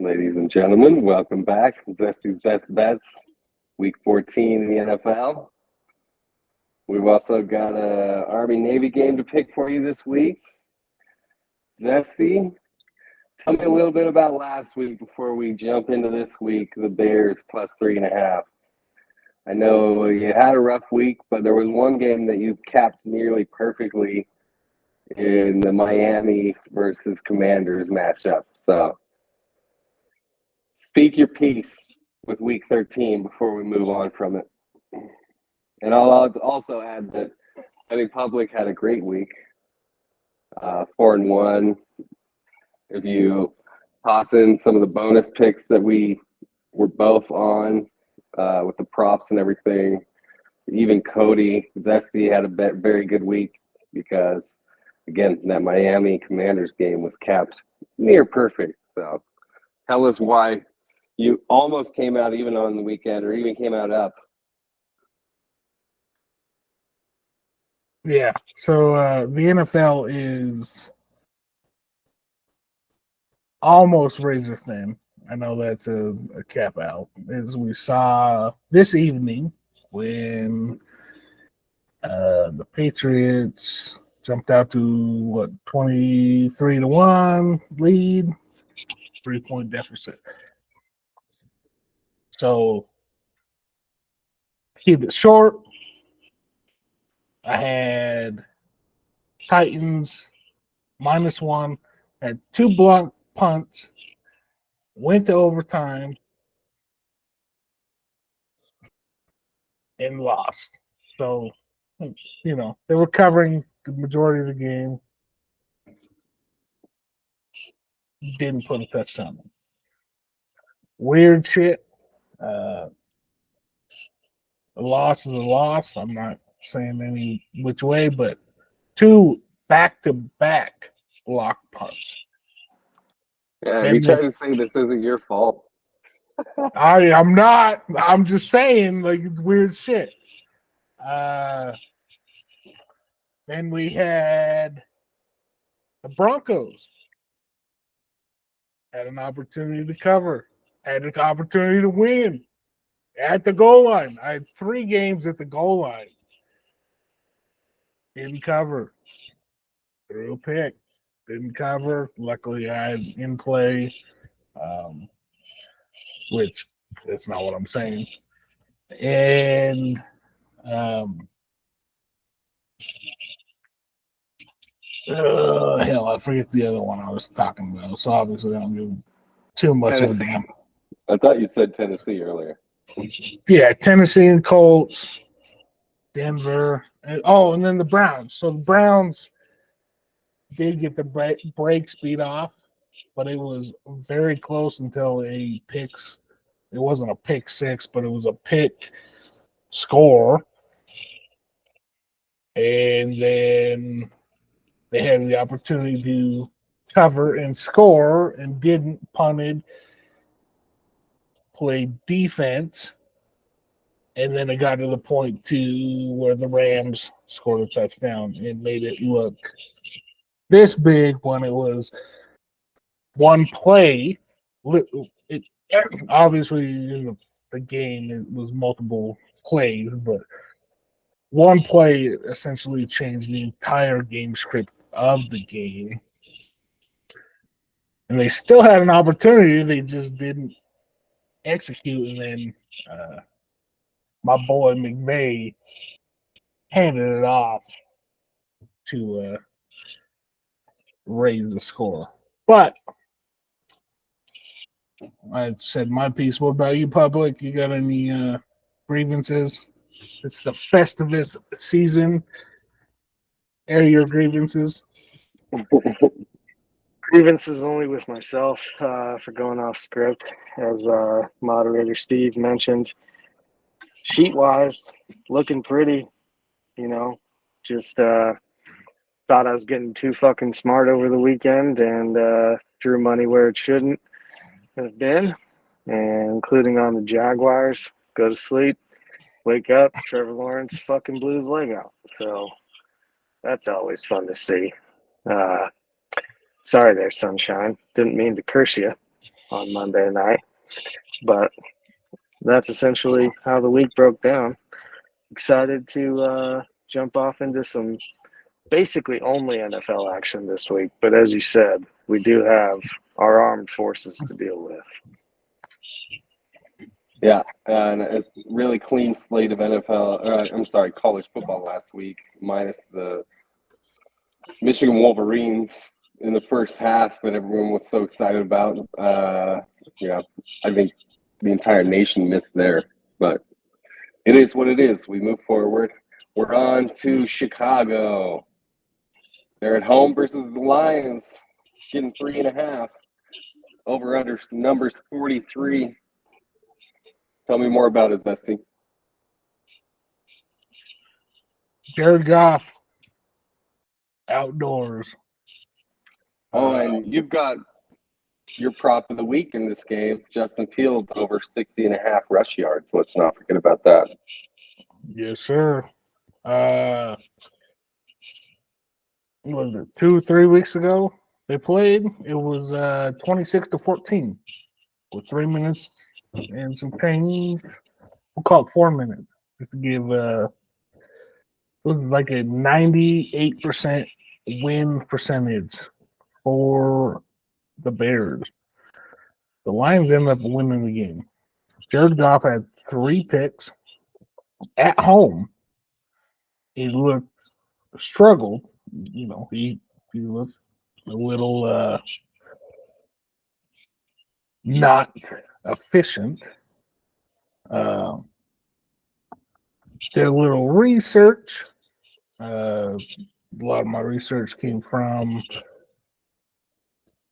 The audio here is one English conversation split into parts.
Ladies and gentlemen, welcome back. Zesty's Best Bets, Week 14 in the NFL. We've also got a Army-Navy game to pick for you this week. Zesty, tell me a little bit about last week before we jump into this week, the Bears plus 3.5. I know you had a rough week, but there was one game that you capped nearly perfectly in the Miami versus Commanders matchup. So speak your piece with Week 13 before we move on from it. And I'll also add that I think Public had a great week, 4-1. If you toss in some of the bonus picks that we were both on with the props and everything, even Cody Zesty had a very good week because, again, that Miami Commanders game was capped near perfect. So tell us why you almost came out even on the weekend or even came out up. Yeah, so the NFL is almost razor thin. I know that's a cap out. As we saw this evening when the Patriots jumped out to 23-1 lead, 3-point deficit. So keep it short. I had Titans -1, had 2 block punts, went to overtime, and lost. So, they were covering the majority of the game. Didn't put a touchdown in. Weird shit. A loss is a loss. I'm not saying any which way, but 2 back-to-back block punts. Yeah, you trying to say this isn't your fault? I'm not. I'm just saying, it's weird shit. Then we had the Broncos. Had an opportunity to cover. Had an opportunity to win at the goal line. I had 3 games at the goal line. Didn't cover. Threw a pick. Didn't cover. Luckily, I had in play, which that's not what I'm saying. And hell, I forget the other one I was talking about. So obviously, I don't give too much of a damn. I thought you said Tennessee earlier. Yeah, Tennessee and Colts, Denver, and then the Browns. So the Browns did get the brakes beat off, but it was very close until a picks. It wasn't a pick 6, but it was a pick score. And then they had the opportunity to cover and score and didn't, punted, played defense. And then it got to the point where the Rams scored a touchdown and made it look this big when it was one play. Obviously, in the game, it was multiple plays, but one play essentially changed the entire game script of the game. And they still had an opportunity. They just didn't execute. And then my boy McVay handed it off to raise the score. But I said my piece. What about you, Public? You got any grievances? It's the Festivus season. Air your grievances. Grievances only with myself for going off script, as moderator Steve mentioned. Sheet-wise, looking pretty, just thought I was getting too fucking smart over the weekend and threw money where it shouldn't have been, and including on the Jaguars. Go to sleep, wake up, Trevor Lawrence fucking blew his leg out. So that's always fun to see. Sorry there, sunshine. Didn't mean to curse you. on Monday night. But that's essentially how the week broke down. Excited to jump off into some basically only NFL action this week. But as you said, we do have our armed forces to deal with. Yeah, and it's really clean slate of college football last week, minus the Michigan Wolverines in the first half that everyone was so excited about. I think the entire nation missed there, but it is what it is. We move forward. We're on to Chicago. They're at home versus the Lions, getting 3.5. Over under numbers 43. Tell me more about it, Zesty. Jared Goff, outdoors. And you've got your prop of the week in this game, Justin Fields, over 60.5 rush yards. Let's not forget about that. Yes, sir. What was it, 2-3 weeks ago they played? It was 26-14 with 3 minutes and some change. We'll call it 4 minutes just to give it was like a 98% win percentage for the Bears. The Lions ended up winning the game. Jared Goff had 3 picks at home. He looked struggled. You know, he looked a little not efficient. Did a little research. A lot of my research came from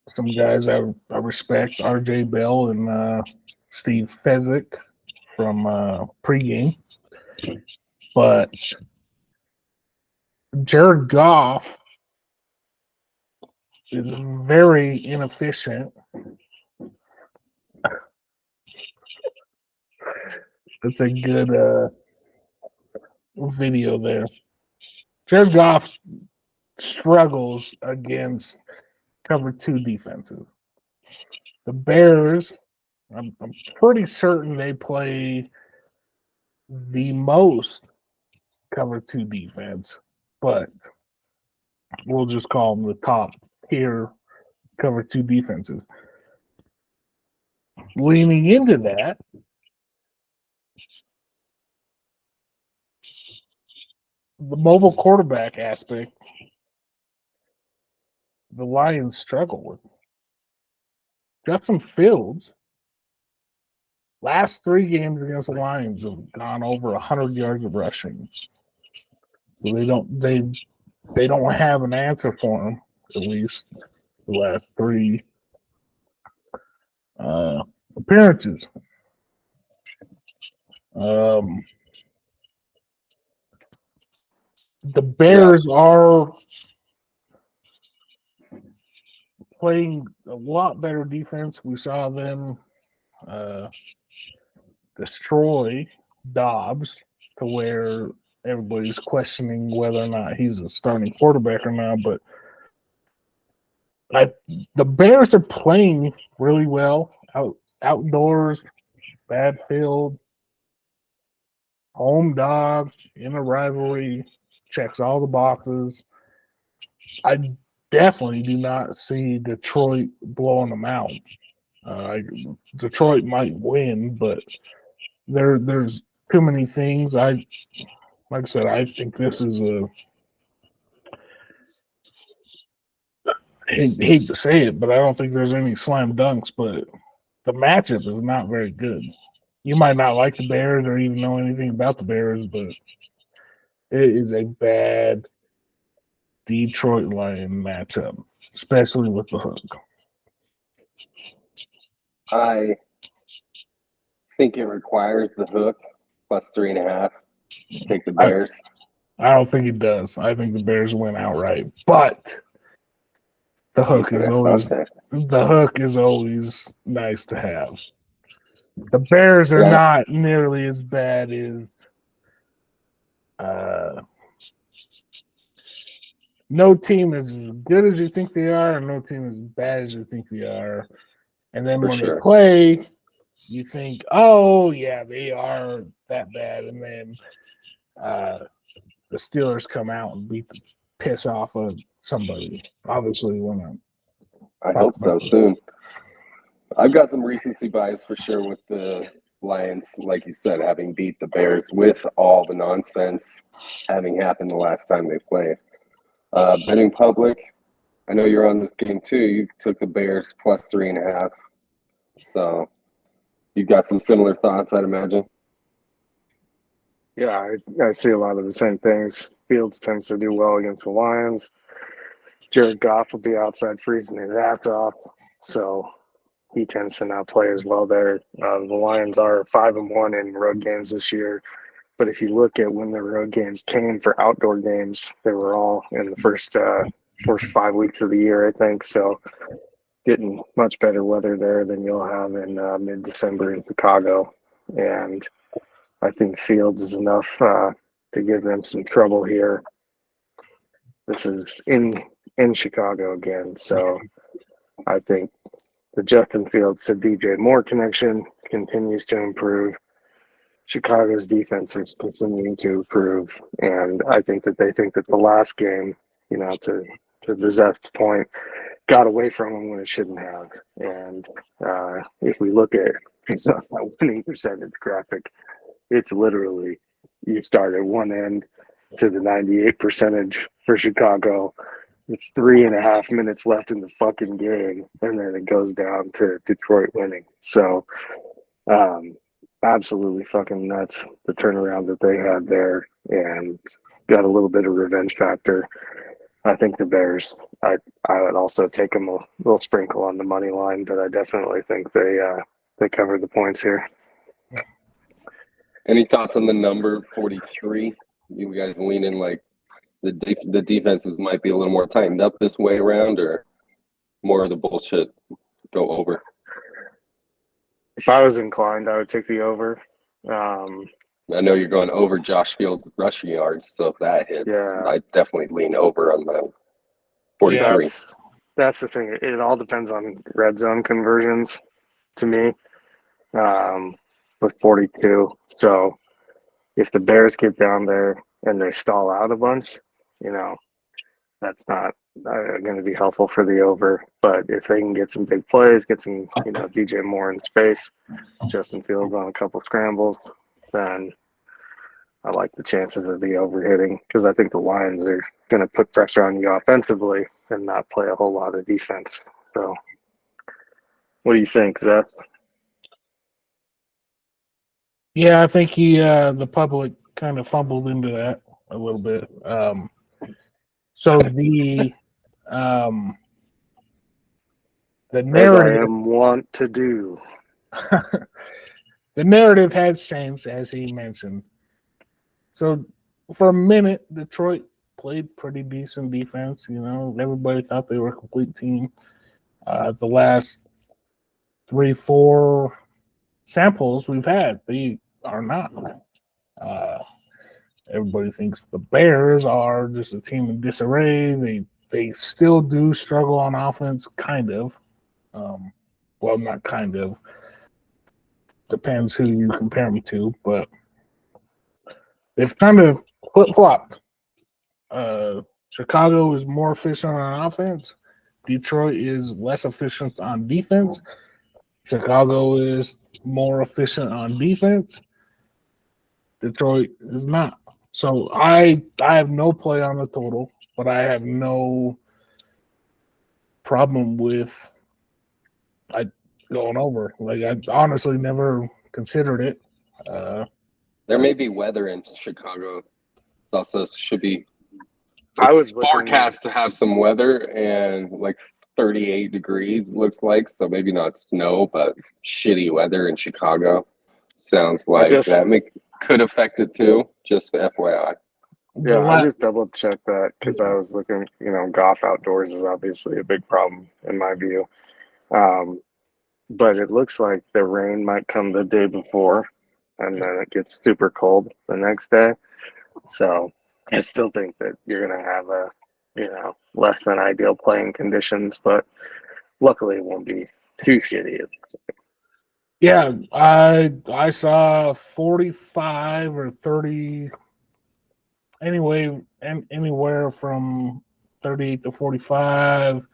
some guys I respect, RJ Bell and Steve Fezzik from pregame. But Jared Goff is very inefficient. It's a good video there. Jared Goff struggles against cover 2 defenses. The Bears, I'm pretty certain they play the most cover 2 defense, but we'll just call them the top tier cover 2 defenses. Leaning into that, the mobile quarterback aspect, the Lions struggle with. Justin Fields, last 3 games against the Lions have gone over 100 yards of rushing. So they don't have an answer for him, at least the last 3 appearances. The Bears are playing a lot better defense. We saw them destroy Dobbs to where everybody's questioning whether or not he's a starting quarterback or not. But the Bears are playing really well outdoors, bad field, home dog in a rivalry, checks all the boxes. I definitely do not see Detroit blowing them out. Detroit might win, but there's too many things. Like I said, I think this is hate to say it, but I don't think there's any slam dunks, but the matchup is not very good. You might not like the Bears or even know anything about the Bears, but it is a bad Detroit Lion matchup, especially with the hook. I think it requires the hook plus 3.5. Take the Bears. I don't think it does. I think the Bears win outright, but the hook is always nice to have. The Bears are not nearly as bad as no team is as good as you think they are, and no team as bad as you think they are. And then For when they sure. play, you think, oh, yeah, they are that bad. And then the Steelers come out and beat the piss off of somebody. Obviously, we're not. I hope so soon. I've got some recency bias for sure with the Lions, like you said, having beat the Bears with all the nonsense having happened the last time they played. Betting public, I know you're on this game too. You took the Bears plus 3.5. So you've got some similar thoughts, I'd imagine. Yeah, I see a lot of the same things. Fields tends to do well against the Lions. Jared Goff will be outside freezing his ass off, so he tends to not play as well there. The Lions are 5-1 in road games this year, but if you look at when the road games came for outdoor games, they were all in the first 5 weeks of the year, I think. So getting much better weather there than you'll have in mid-December in Chicago, and I think Fields is enough to give them some trouble here. This is in Chicago again, so I think the Justin Fields to DJ Moore connection continues to improve. Chicago's defense is continuing to improve, and I think that they think that the last game, to the Zest point, got away from them when it shouldn't have. And if we look at that winning percentage graphic, it's literally you start at one end to the 98 percentage for Chicago. It's 3.5 minutes left in the fucking game, and then it goes down to Detroit winning. So, absolutely fucking nuts, the turnaround that they had there, and got a little bit of revenge factor. I think the Bears, I would also take them a little sprinkle on the money line, but I definitely think they covered the points here. Any thoughts on the number 43? You guys leaning like the defenses might be a little more tightened up this way around, or more of the bullshit go over? If I was inclined, I would take the over. I know you're going over Josh Fields' rushing yards, so if that hits, Yeah. I'd definitely lean over on the 43. That's the thing. It all depends on red zone conversions to me with 42. So if the Bears get down there and they stall out a bunch, that's not going to be helpful for the over. But if they can get some big plays, get some, DJ Moore in space, Justin Fields on a couple scrambles, then I like the chances of the over hitting, because I think the Lions are going to put pressure on you offensively and not play a whole lot of defense. So what do you think, Zeth? Yeah, I think the public kind of fumbled into that a little bit. So the narrative, as I am wont to do. the narrative has changed, as he mentioned. So for a minute, Detroit played pretty decent defense. Everybody thought they were a complete team. The last 3-4 samples we've had, they are not. Everybody thinks the Bears are just a team in disarray. They still do struggle on offense, kind of. Well, not kind of. Depends who you compare them to, but they've kind of flip-flopped. Chicago is more efficient on offense. Detroit is less efficient on defense. Chicago is more efficient on defense. Detroit is not. So I have no play on the total, but I have no problem with going over. Like, I honestly never considered it. There may be weather in Chicago. It also should be. I was forecast to have some weather and like 38 degrees, looks like. So maybe not snow, but shitty weather in Chicago. Sounds like that could affect it too, just FYI. Yeah, I just double checked that because I was looking, Goff outdoors is obviously a big problem in my view. But it looks like the rain might come the day before, and then it gets super cold the next day. So I still think that you're going to have less than ideal playing conditions, but luckily it won't be too shitty. Yeah, I saw 45 or 30, anywhere from 38 to 45.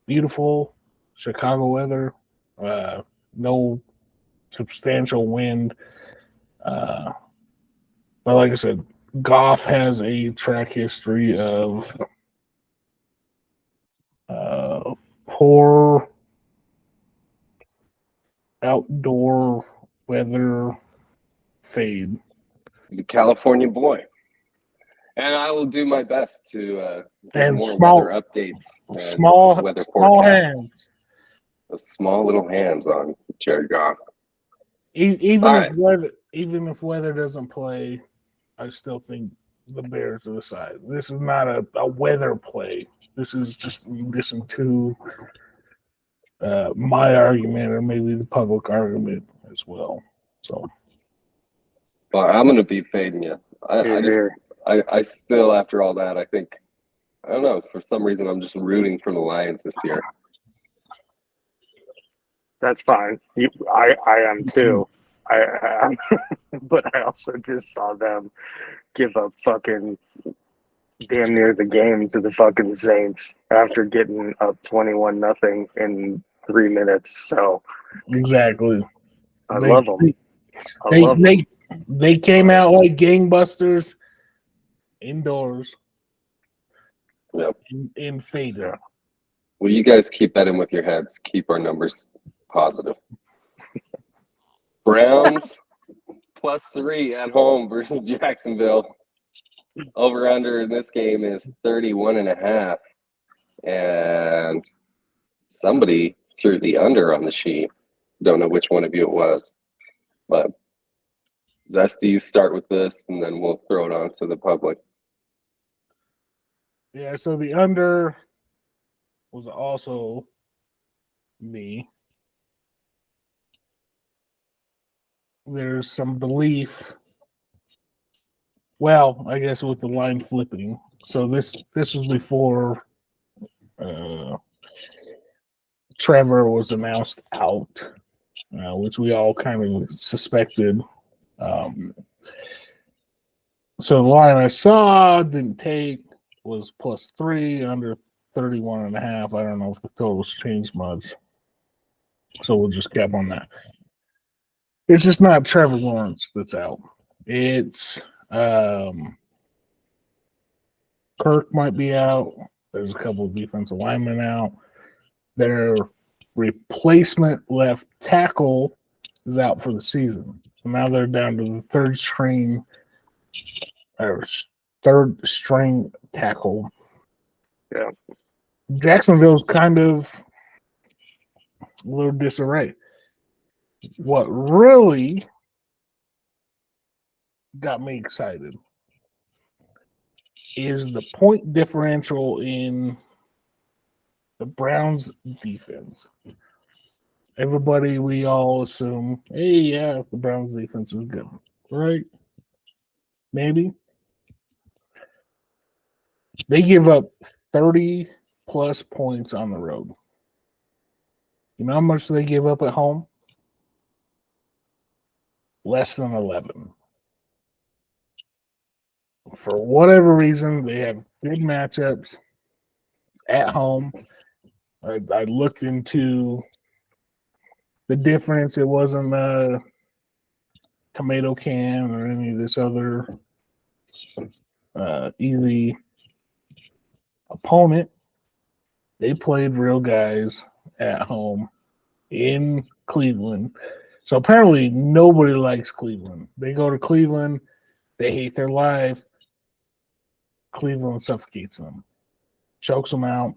Beautiful Chicago weather. No substantial wind. But like I said, Goff has a track history of poor outdoor weather fade. The California boy. And I will do my best to give And more small- weather updates and Small weather small forecasts. hands. Those small little hands on Jared Goff. Even All if weather doesn't play, I still think the Bears are the side. This is not a weather play. This is just listen to my argument or maybe the public argument as well. So, Well, I'm going to be fading you. I still, after all that, I think, I don't know, for some reason, I'm just rooting for the Lions this year. That's fine. I am too. But I also just saw them give up fucking damn near the game to the fucking Saints after getting up 21-0 in 3 minutes. So exactly. I love them. They came out like gangbusters indoors. Yep. In fader. Well, you guys keep that in with your heads. Keep our numbers positive. Browns +3 at home versus Jacksonville. Over under in this game is 31.5. And somebody threw the under on the sheet. Don't know which one of you it was. But Zesty, you start with this, and then we'll throw it on to the public. Yeah, so the under was also me. There's some belief. Well, I guess with the line flipping. So this was before Trevor was announced out, which we all kind of suspected. So the line I saw didn't take was +3 under 31.5. I don't know if the totals changed much. So we'll just cap on that. It's just not Trevor Lawrence that's out. It's Kirk might be out. There's a couple of defensive linemen out. Their replacement left tackle is out for the season. So now they're down to the third string tackle. Yeah. Jacksonville's kind of a little disarray. What really got me excited is the point differential in the Browns defense. Everybody, we all assume, hey, yeah, the Browns defense is good, right? Maybe. They give up 30 plus points on the road. You know how much they give up at home? Less than 11. For whatever reason, they have good matchups at home. I looked into the difference. It wasn't a tomato can or any of this other easy opponent. They played real guys at home in Cleveland. So apparently nobody likes Cleveland. They go to Cleveland, they hate their life. Cleveland suffocates them, chokes them out.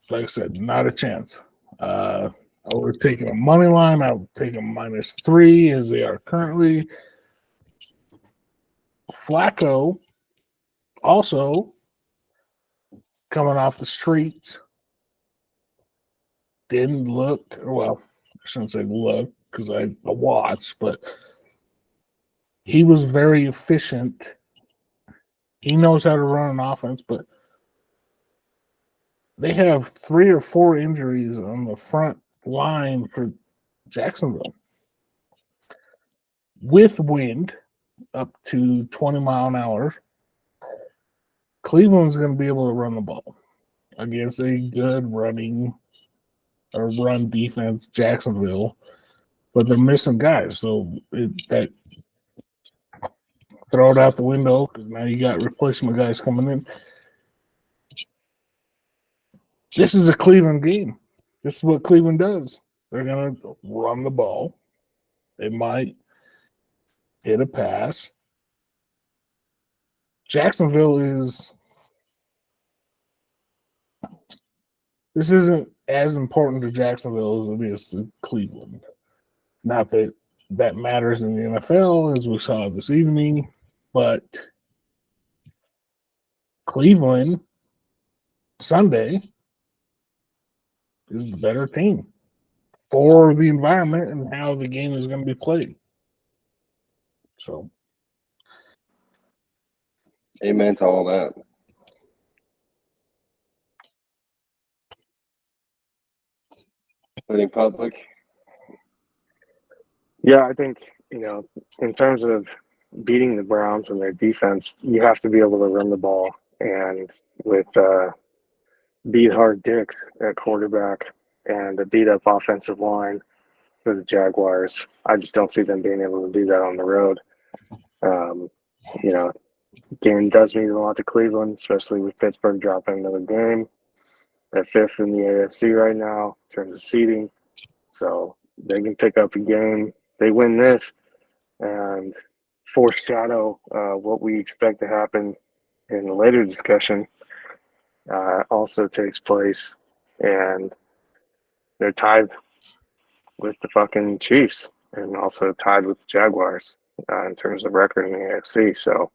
Like I said, not a chance. I would have taken a money line. I would take them -3 as they are currently. Flacco also coming off the streets. Didn't look, well, I shouldn't say look because I watched, but he was very efficient. He knows how to run an offense, but they have 3 or 4 injuries on the front line for Jacksonville. With wind up to 20 mile an hour, Cleveland's going to be able to run the ball against a good run defense, Jacksonville, but they're missing guys. So that throw it out the window because now you got replacement guys coming in. This is a Cleveland game. This is what Cleveland does. They're going to run the ball. They might hit a pass. Jacksonville is – this isn't as important to Jacksonville as it is to Cleveland. Not that that matters in the NFL, as we saw this evening, but Cleveland Sunday is the better team for the environment and how the game is going to be played. So, amen to all that. Any public? Yeah, I think, in terms of beating the Browns and their defense, you have to be able to run the ball. And with beat hard dicks at quarterback and a beat-up offensive line for the Jaguars, I just don't see them being able to do that on the road. Game does mean a lot to Cleveland, especially with Pittsburgh dropping another game. They're 5th in the AFC right now in terms of seeding. So they can pick up a game. They win this and foreshadow what we expect to happen in the later discussion also takes place. And they're tied with the fucking Chiefs and also tied with the Jaguars in terms of record in the AFC. So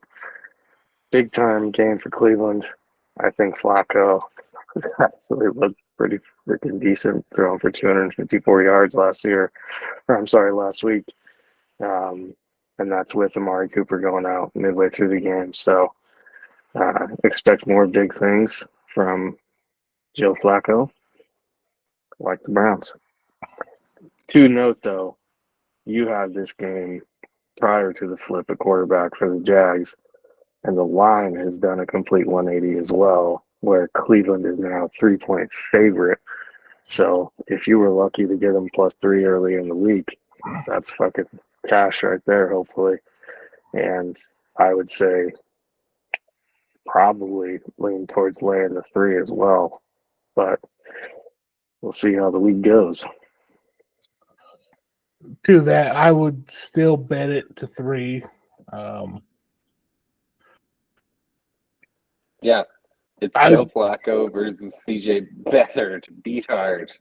big time game for Cleveland. I think Flacco actually looked pretty freaking decent, throwing for 254 yards last week. And that's with Amari Cooper going out midway through the game. So expect more big things from Joe Flacco, like the Browns. To note, though, you had this game prior to the flip at quarterback for the Jags, and the line has done a complete 180 as well, where Cleveland is now a 3-point favorite. So if you were lucky to get them +3 early in the week, that's fucking cash right there, hopefully. And I would say probably lean towards laying the 3 as well. But we'll see how the week goes. to that, I would still bet it to 3. Yeah, it's Joe Flacco versus CJ Beathard, beat hard.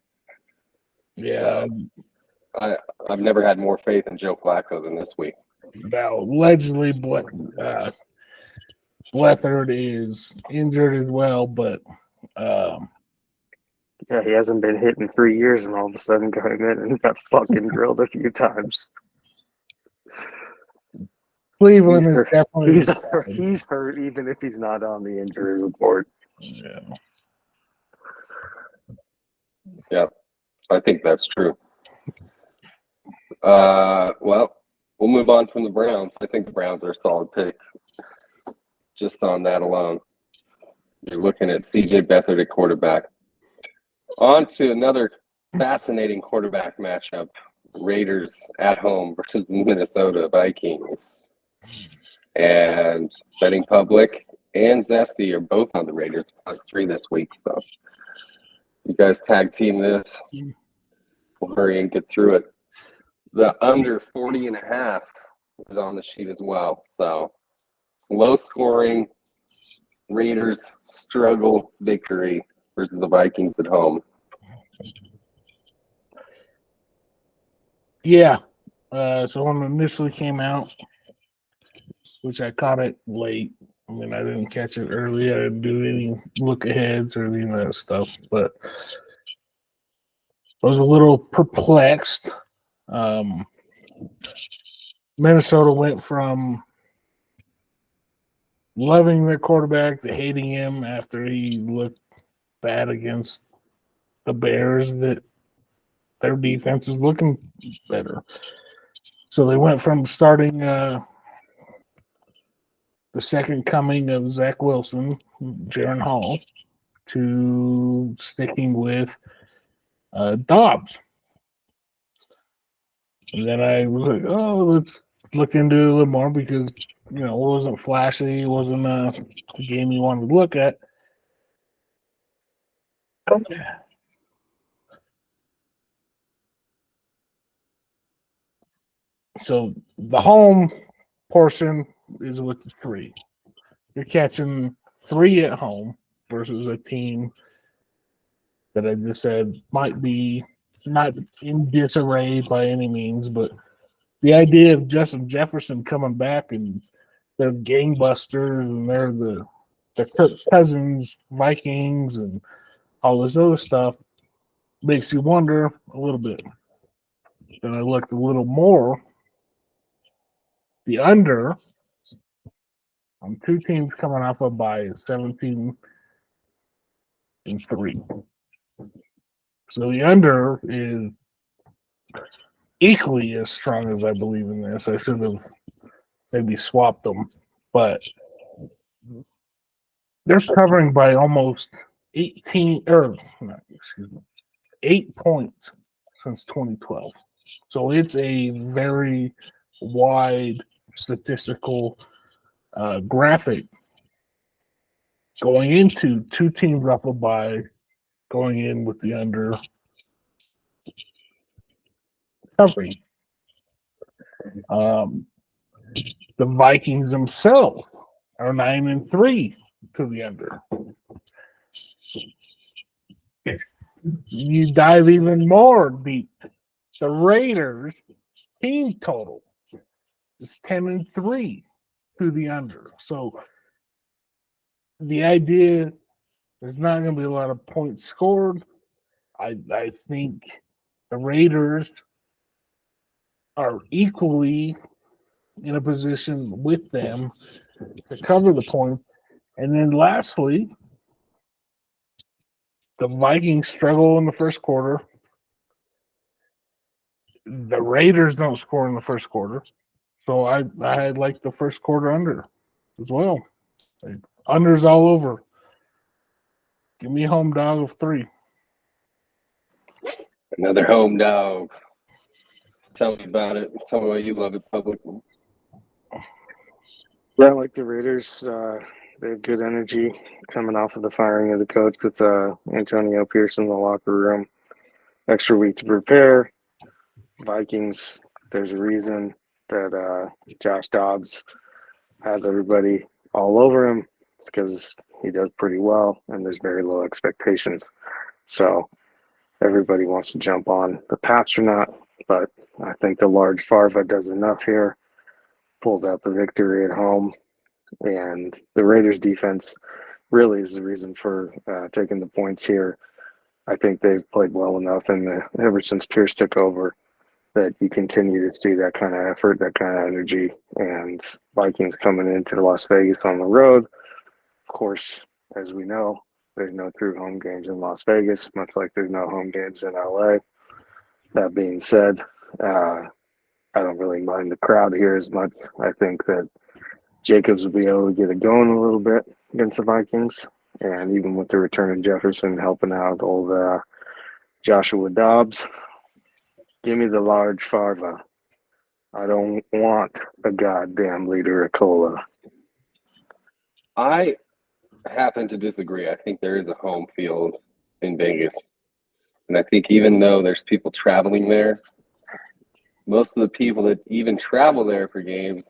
Yeah. So, I've never had more faith in Joe Flacco than this week. Now, allegedly, Beathard is injured as well, but he hasn't been hit in 3 years, and all of a sudden going in and got fucking drilled a few times. Cleveland is definitely he's hurt even if he's not on the injury report. Yeah, I think that's true. Well, we'll move on from the Browns. I think the Browns are a solid pick just on that alone. You're looking at CJ Beathard at quarterback. On to another fascinating quarterback matchup. Raiders at home versus Minnesota Vikings. And betting public and Zesty are both on the Raiders +3 this week. So you guys tag team this. We'll hurry and get through it. The under 40.5 is on the sheet as well. So low scoring Raiders struggle victory versus the Vikings at home. Yeah. So when it initially came out, which I caught it late. I mean, I didn't catch it early. I didn't do any look aheads or any of that stuff, but I was a little perplexed. Minnesota went from loving their quarterback to hating him after he looked bad against the Bears that their defense is looking better. So they went from starting the second coming of Zach Wilson, Jaron Hall, to sticking with Dobbs. And then I was like, oh, let's look into it a little more because, it wasn't flashy. It wasn't a game you wanted to look at. So the home portion is with the 3. You're catching 3 at home versus a team that I just said might be not in disarray by any means, but the idea of Justin Jefferson coming back and they're gangbusters and they're the Kirk Cousins Vikings and all this other stuff makes you wonder a little bit. Then I looked a little more. The under on 2 teams coming off a bye is 17-3. So the under is equally as strong as I believe in this. I should have maybe swapped them, but they're covering by almost 8 points since 2012. So it's a very wide statistical graphic going into 2 teams up a bye, going in with the under covering. The Vikings themselves are 9-3 to the under. You dive even more deep. The Raiders team total is 10-3 to the under. So the idea there's not going to be a lot of points scored. I think the Raiders are equally in a position with them to cover the points. And then lastly, the Vikings struggle in the first quarter. The Raiders don't score in the first quarter. So I like the first quarter under as well. Unders all over. Give me a home dog of 3. Another home dog. Tell me about it. Tell me why you love it publicly. Yeah, I like the Raiders. They have good energy coming off of the firing of the coach with Antonio Pierce in the locker room. Extra week to prepare. Vikings, there's a reason that Josh Dobbs has everybody all over him. It's because he does pretty well, and there's very low expectations. So everybody wants to jump on the Patronaut, but I think the large Farva does enough here, pulls out the victory at home, and the Raiders' defense really is the reason for taking the points here. I think they've played well enough, and ever since Pierce took over, that you continue to see that kind of effort, that kind of energy, and Vikings coming into Las Vegas on the road. Of course, as we know, there's no true home games in Las Vegas, much like there's no home games in LA. That being said, I don't really mind the crowd here as much. I think that Jacobs will be able to get it going a little bit against the Vikings, and even with the return of Jefferson helping out old Joshua Dobbs, give me the large Farva. I don't want a goddamn liter of cola. I happen to disagree. I think there is a home field in Vegas. And I think even though there's people traveling there, most of the people that even travel there for games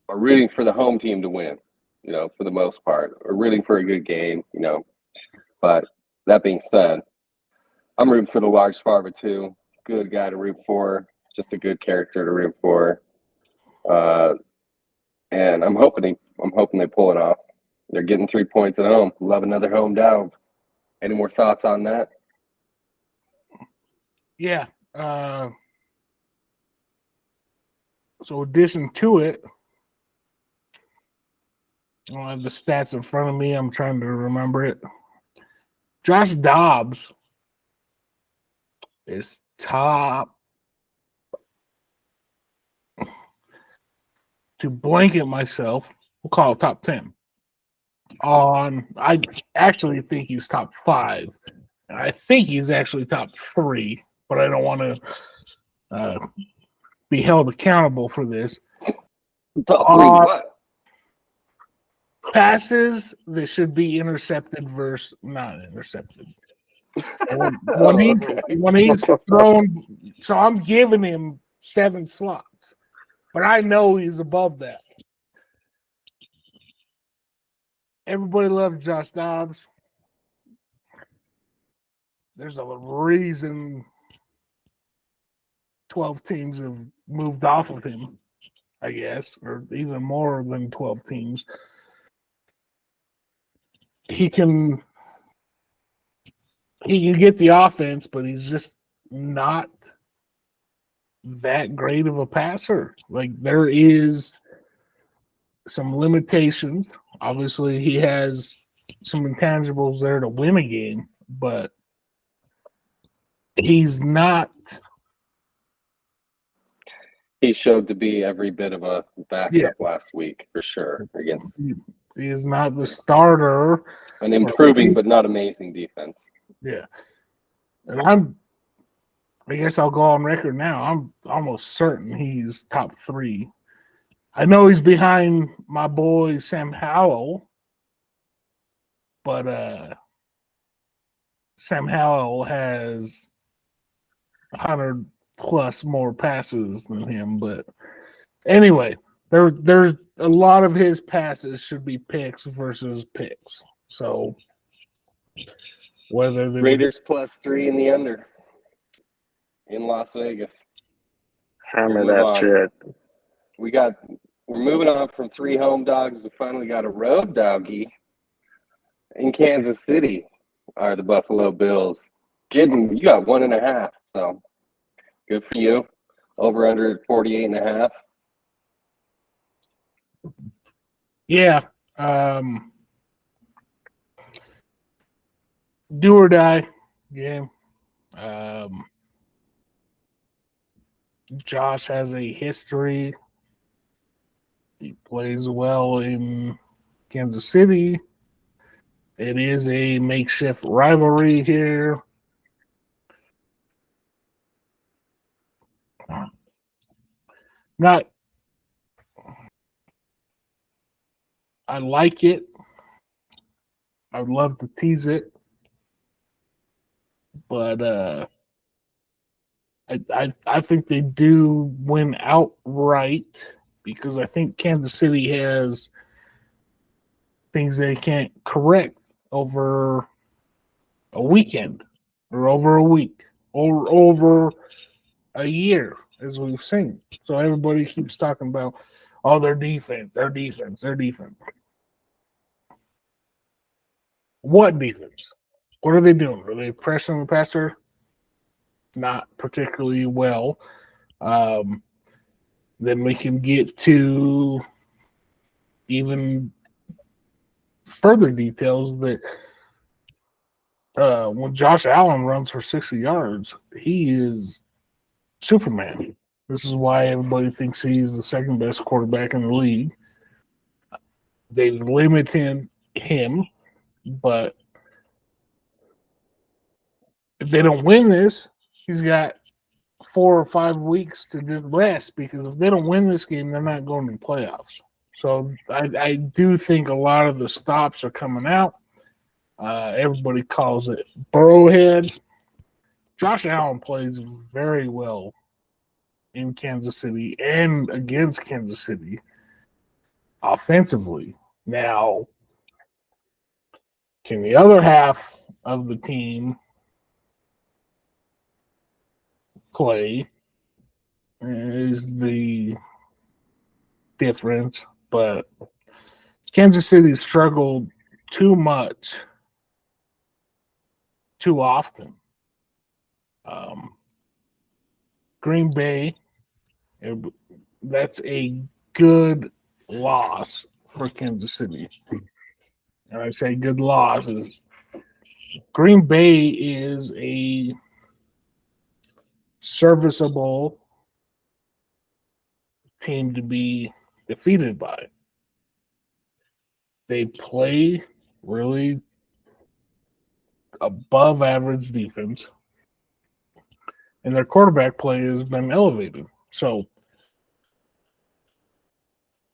are rooting for the home team to win, for the most part, or rooting for a good game, But that being said, I'm rooting for the large Farva too. Good guy to root for, just a good character to root for. And I'm hoping they pull it off. They're getting 3 points at home. Love another home dog. Any more thoughts on that? Yeah. So addition to it, I don't have the stats in front of me. I'm trying to remember it. Josh Dobbs is top. To blanket myself, we'll call it top 10. I actually think he's top 5. And I think he's actually top 3, but I don't want to be held accountable for this. Top 3 what? Passes that should be intercepted versus not intercepted. When he's thrown, so I'm giving him 7 slots, but I know he's above that. Everybody loves Josh Dobbs. There's a reason 12 teams have moved off of him, I guess, or even more than 12 teams. He can get the offense, but he's just not that great of a passer. Like, there is some limitations. Obviously, he has some intangibles there to win a game, but he's not. He showed to be every bit of a backup last week, for sure. Against He is not the starter. An improving but not amazing defense. Yeah. And I guess I'll go on record now. I'm almost certain he's top 3. I know he's behind my boy Sam Howell, but Sam Howell has 100 plus more passes than him. But anyway, there a lot of his passes should be picks versus picks. So whether the Raiders +3 in the under in Las Vegas. Hammer that shit. We're moving on from 3 home dogs. We finally got a road doggy in Kansas City. Are the Buffalo Bills. You got 1.5, so good for you. Over under 48.5. Yeah. Do or die game. Josh has a history. He plays well in Kansas City. It is a makeshift rivalry here. I like it. I would love to tease it. But I think they do win outright because I think Kansas City has things they can't correct over a weekend or over a week or over a year, as we've seen. So everybody keeps talking about, their defense. What defense? What are they doing? Are they pressing the passer? Not particularly well. Then we can get to even further details that when Josh Allen runs for 60 yards, he is Superman. This is why everybody thinks he's the second best quarterback in the league. They limited him, but if they don't win this, he's got 4 or 5 weeks to just rest, because if they don't win this game, they're not going to the playoffs. So I do think a lot of the stops are coming out. Everybody calls it Burrowhead. Josh Allen plays very well in Kansas City and against Kansas City offensively. Now, can the other half of the team play is the difference, but Kansas City struggled too much, too often. Green Bay, that's a good loss for Kansas City. And I say good loss is Green Bay is a serviceable team to be defeated by. They play really above average defense, and their quarterback play has been elevated. So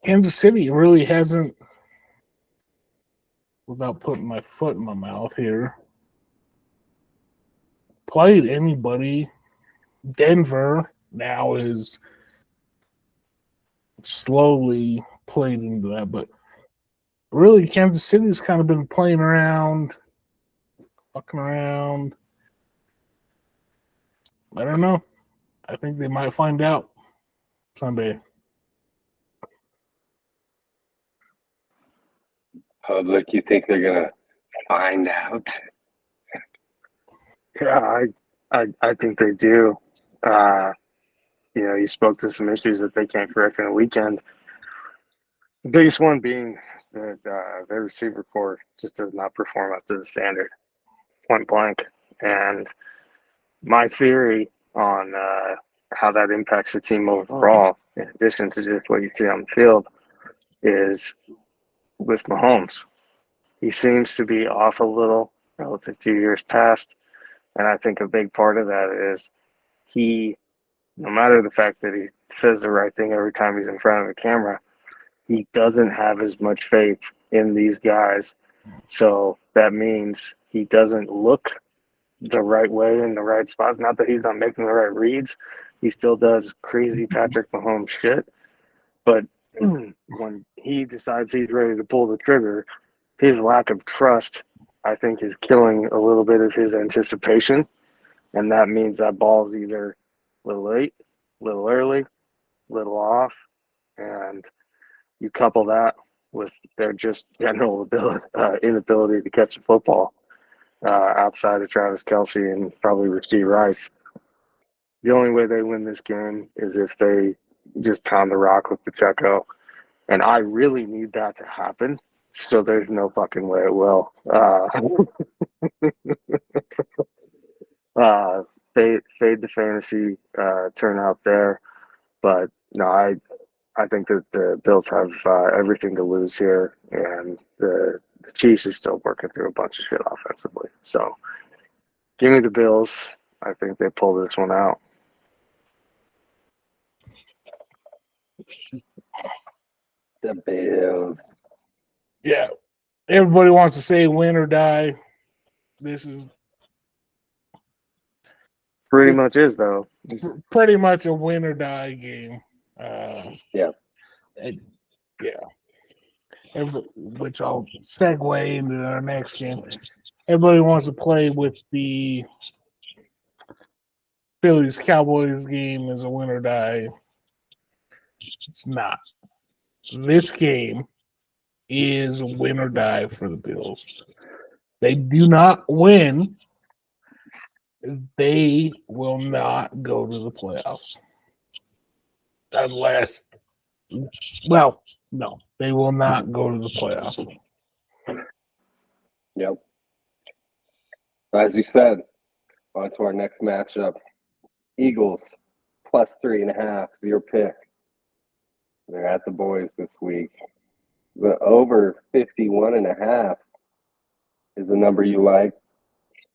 Kansas City really hasn't, without putting my foot in my mouth here, played anybody. Denver now is slowly played into that, but really Kansas City's kind of been playing around, fucking around. I don't know. I think they might find out Sunday. Public, you think they're gonna find out? Yeah, I think they do. You spoke to some issues that they can't correct in a weekend. The biggest one being that their receiver core just does not perform up to the standard, point blank. And my theory on how that impacts the team overall, in addition to just what you see on the field, is with Mahomes. He seems to be off a little relative to years past. And I think a big part of that is he, no matter the fact that he says the right thing every time he's in front of the camera, he doesn't have as much faith in these guys. So that means he doesn't look the right way in the right spots. Not that he's not making the right reads. He still does crazy Patrick Mahomes shit. But when he decides he's ready to pull the trigger, his lack of trust, I think, is killing a little bit of his anticipation. And that means that ball's either a little late, a little early, a little off. And you couple that with their just general inability to catch the football outside of Travis Kelce and probably Rasheed Rice. The only way they win this game is if they just pound the rock with Pacheco. And I really need that to happen. So there's no fucking way it will. Fade the fantasy turnout there. But no, I think that the Bills have everything to lose here, and the Chiefs are still working through a bunch of shit offensively. So give me the Bills. I think they pull this one out. The Bills. Yeah. Everybody wants to say win or die. This is Pretty much is, though. pretty much a win or die game. Yeah. Which I'll segue into our next game. Everybody wants to play with the Phillies Cowboys game as a win or die. It's not. This game is a win or die for the Bills. They do not win, they will not go to the playoffs. Unless, well, no, they will not go to the playoffs. Yep. As you said, on to our next matchup. Eagles plus 3.5, your pick. They're at the boys this week. The over 51.5 is the number you like.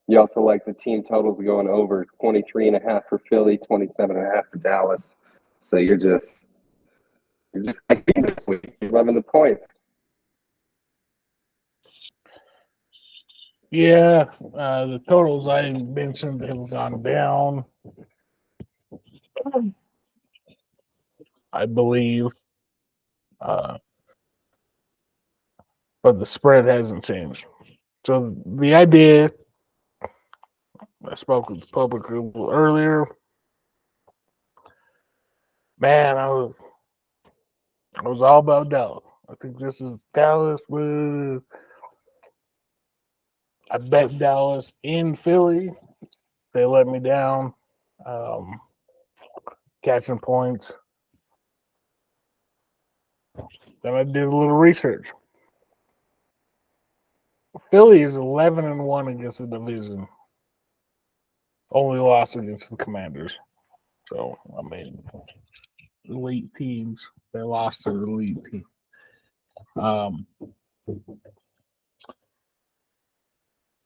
You also like the team totals going over 23.5 for Philly, 27.5 for Dallas. So you're just liking this week. You're loving the points. Yeah, the totals I mentioned have gone down, I believe. But the spread hasn't changed. So the idea, I spoke with the public a little earlier. Man, I was all about Dallas. I think this is Dallas with. I bet Dallas in Philly. They let me down. Catching points. Then I did a little research. Philly is 11-1 against the division. Only lost against the Commanders. So, I mean, elite teams. They lost to the elite team.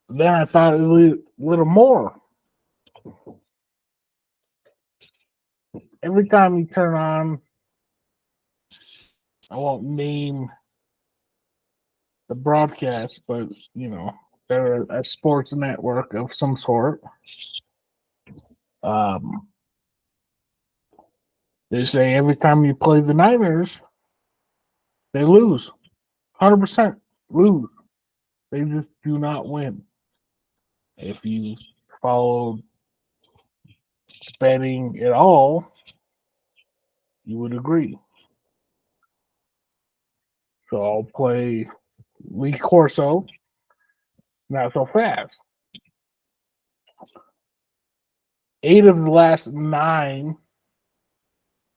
Then I thought a little more. Every time you turn on, I won't name the broadcast, but, you know, they're a sports network of some sort. They say every time you play the Niners, they lose. 100% lose. They just do not win. If you follow betting at all, you would agree. So I'll play Lee Corso, not so fast. 8 of the last 9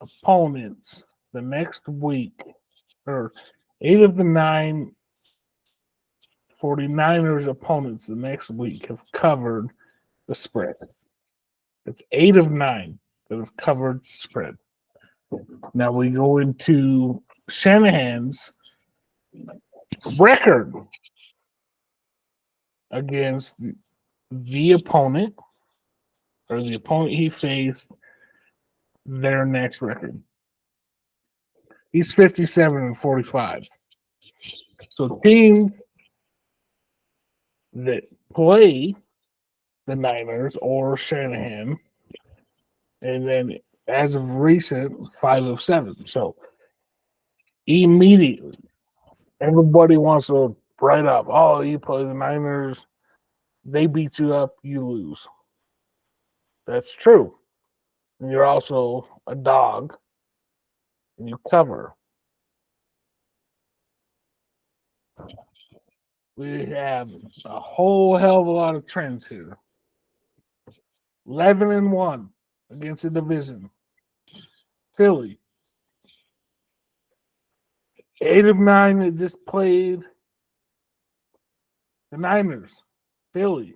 opponents the next week, or 8 of the 9 49ers opponents the next week have covered the spread. It's 8 of 9 that have covered the spread. Now we go into Shanahan's record against the opponent, or the opponent he faced, their next record. He's 57-45. So teams that play the Niners or Shanahan, and then as of recent, 5 of 7. So immediately, everybody wants to write up, oh, you play the Niners, they beat you up, you lose. That's true. And you're also a dog, and you cover. We have a whole hell of a lot of trends here. 11-1 against the division. Philly. 8 of 9 that just played the Niners. Philly.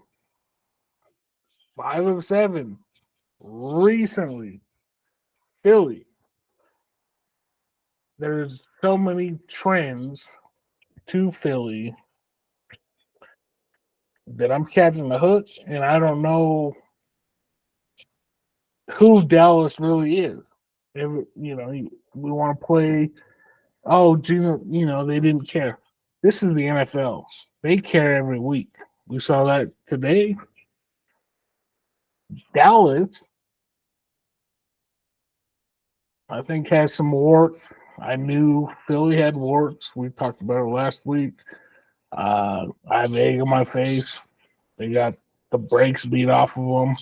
5 of 7 recently. Philly. There's so many trends to Philly that I'm catching the hook, and I don't know who Dallas really is. We want to play. Oh, Gino, they didn't care. This is the NFL. They care every week. We saw that today. Dallas, I think, has some warts. I knew Philly had warts. We talked about it last week. I have egg on my face. They got the brakes beat off of them.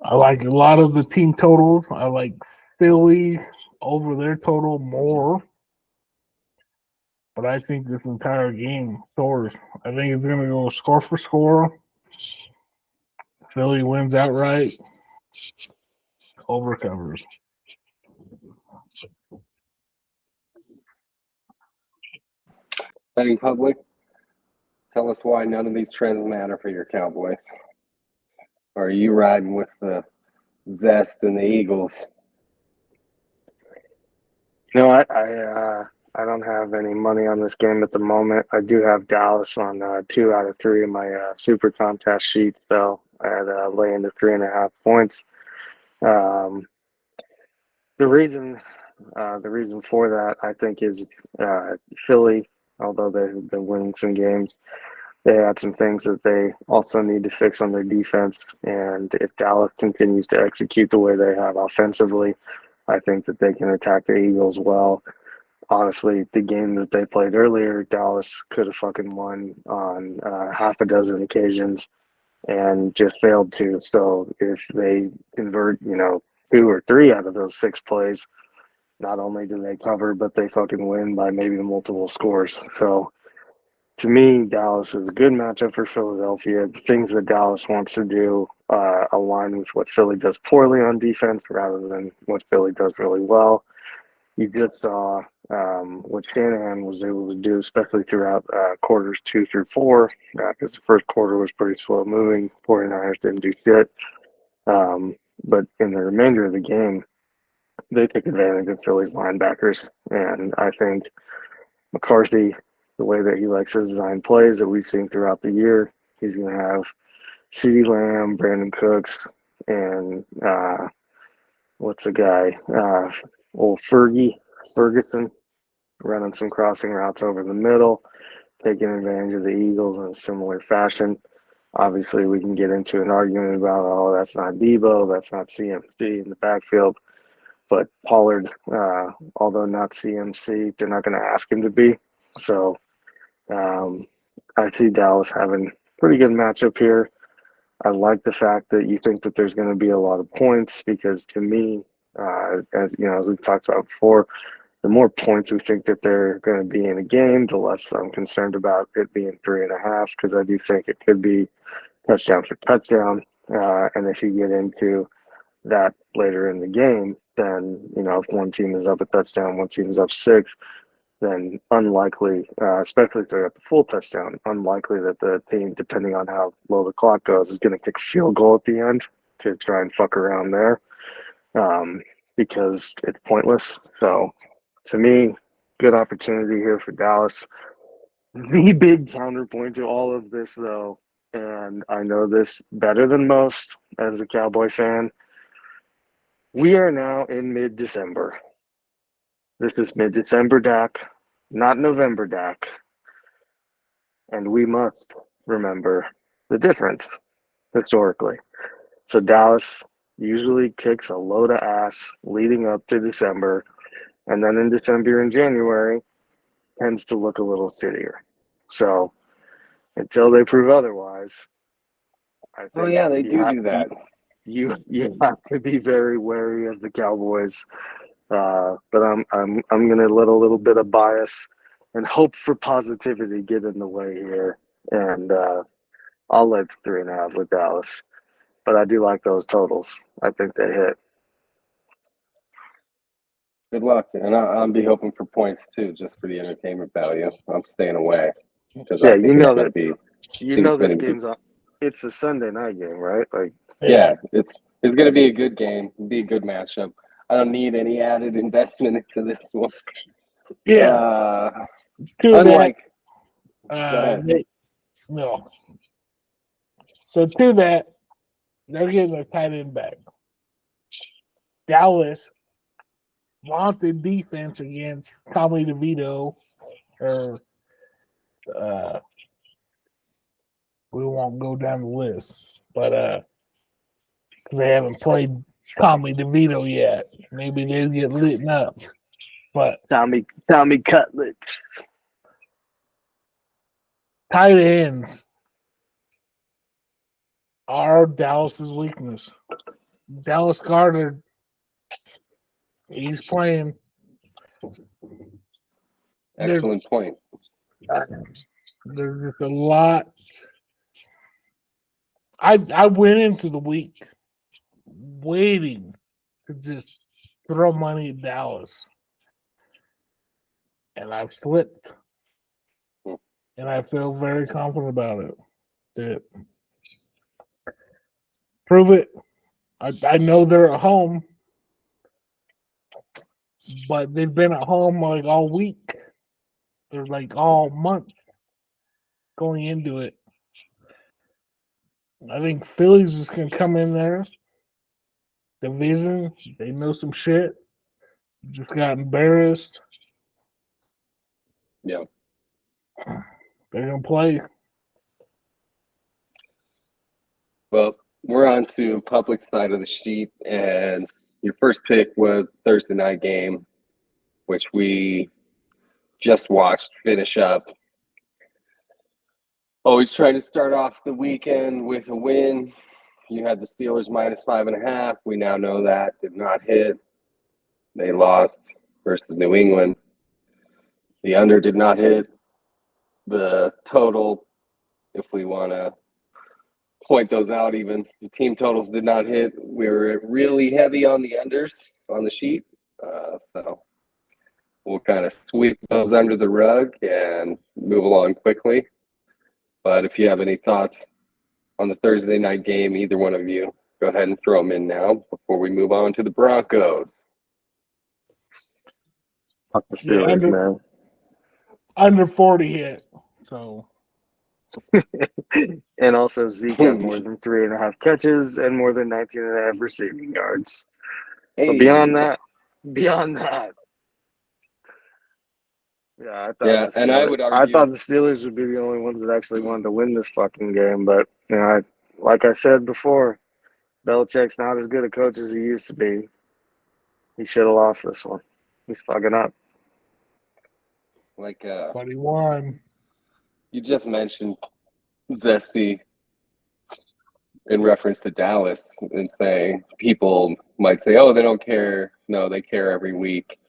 I like a lot of the team totals. I like Philly over their total more. But I think this entire game soars. I think it's going to go score for score. Philly wins outright. Over covers. Betting public, tell us why none of these trends matter for your Cowboys. Or are you riding with the zest and the Eagles? I don't have any money on this game at the moment. I do have Dallas on 2 out of 3 of my super contest sheets, though. I had lay into 3.5 points. The reason for that, I think, is Philly. Although they've been winning some games, they had some things that they also need to fix on their defense. And if Dallas continues to execute the way they have offensively, I think that they can attack the Eagles well. Honestly, the game that they played earlier, Dallas could have fucking won on half a dozen occasions and just failed to. So if they convert, 2 or 3 out of those 6 plays, not only do they cover, but they fucking win by maybe multiple scores. So to me, Dallas is a good matchup for Philadelphia. The things that Dallas wants to do align with what Philly does poorly on defense rather than what Philly does really well. You just saw what Shanahan was able to do, especially throughout quarters 2 through 4, because the first quarter was pretty slow moving. 49ers didn't do shit. But in the remainder of the game, they took advantage of Philly's linebackers. And I think McCarthy, the way that he likes to design plays that we've seen throughout the year, he's going to have CeeDee Lamb, Brandon Cooks, and what's the guy? Old Ferguson, running some crossing routes over the middle, taking advantage of the Eagles in a similar fashion. Obviously, we can get into an argument about, oh, that's not Debo, that's not CMC in the backfield. But Pollard, although not CMC, they're not going to ask him to be. So I see Dallas having a pretty good matchup here. I like the fact that you think that there's going to be a lot of points because to me, as you know, as we've talked about before, the more points we think that they're going to be in a game, the less I'm concerned about it being 3.5 because I do think it could be touchdown for touchdown. And if you get into that later in the game, then, you know, if one team is up a touchdown, one team is up 6, then unlikely, especially if they're at the full touchdown, unlikely that the team, depending on how low the clock goes, is going to kick a field goal at the end to try and fuck around there because it's pointless. So, to me, good opportunity here for Dallas. The big counterpoint to all of this, though, and I know this better than most as a Cowboy fan, we are now in mid-December. This is mid-December Dak, not November Dak. And we must remember the difference historically. So Dallas usually kicks a load of ass leading up to December, and then in December and January tends to look a little shittier. So until they prove otherwise, I think they do that. You have to be very wary of the Cowboys. But I'm gonna let a little bit of bias and hope for positivity get in the way here, and I'll let 3.5 with Dallas. But I do like those totals. I think they hit. Good luck, and I'll be hoping for points too, just for the entertainment value. I'm staying away because Yeah, I think you know it's that. going to be. You know this game's on. It's a Sunday night game, right? Like, yeah, it's going to be a good game. It'll be a good matchup. I don't need any added investment into this one. Yeah. Unlike, no. So to that, they're getting a tight end back. Dallas vaunted defense against Tommy DeVito, or we won't go down the list, but because they haven't played Tommy DeVito yet, maybe they'll get lit up. But Tommy Cutlet. tight ends are Dallas's weakness. Dallas Goedert, he's playing. excellent point. There's just a lot. I went into the week waiting to just throw money at Dallas. And I flipped. And I feel very confident about it. That prove it. I know they're at home, but they've been at home like all week. They're like all month going into it. I think Philly's is going to come in there. Division, they know some shit. Just got embarrassed. Yeah. They're going to play. Well, we're on to public side of the sheet, and your first pick was Thursday night game, which we just watched finish up. Always trying to start off the weekend with a win. You had the Steelers -5.5. We now know that did not hit. They lost versus New England. The under did not hit. the total, if we want to point those out even. The team totals did not hit. We were really heavy on the unders on the sheet. So we'll kind of sweep those under the rug and move along quickly. But if you have any thoughts on the Thursday night game, either one of you, go ahead and throw them in now before we move on to the Broncos. Fuck the Steelers, man. Under 40 hit. So. And also Zeke had more than 3.5 catches and more than 19.5 receiving yards. Hey. But beyond that, yeah, I thought the Steelers would be the only ones that actually wanted to win this fucking game. But like I said before, Belichick's not as good a coach as he used to be. He should have lost this one. He's fucking up. But he won. You just mentioned Zesty in reference to Dallas and saying people might say, oh, they don't care. No, they care every week.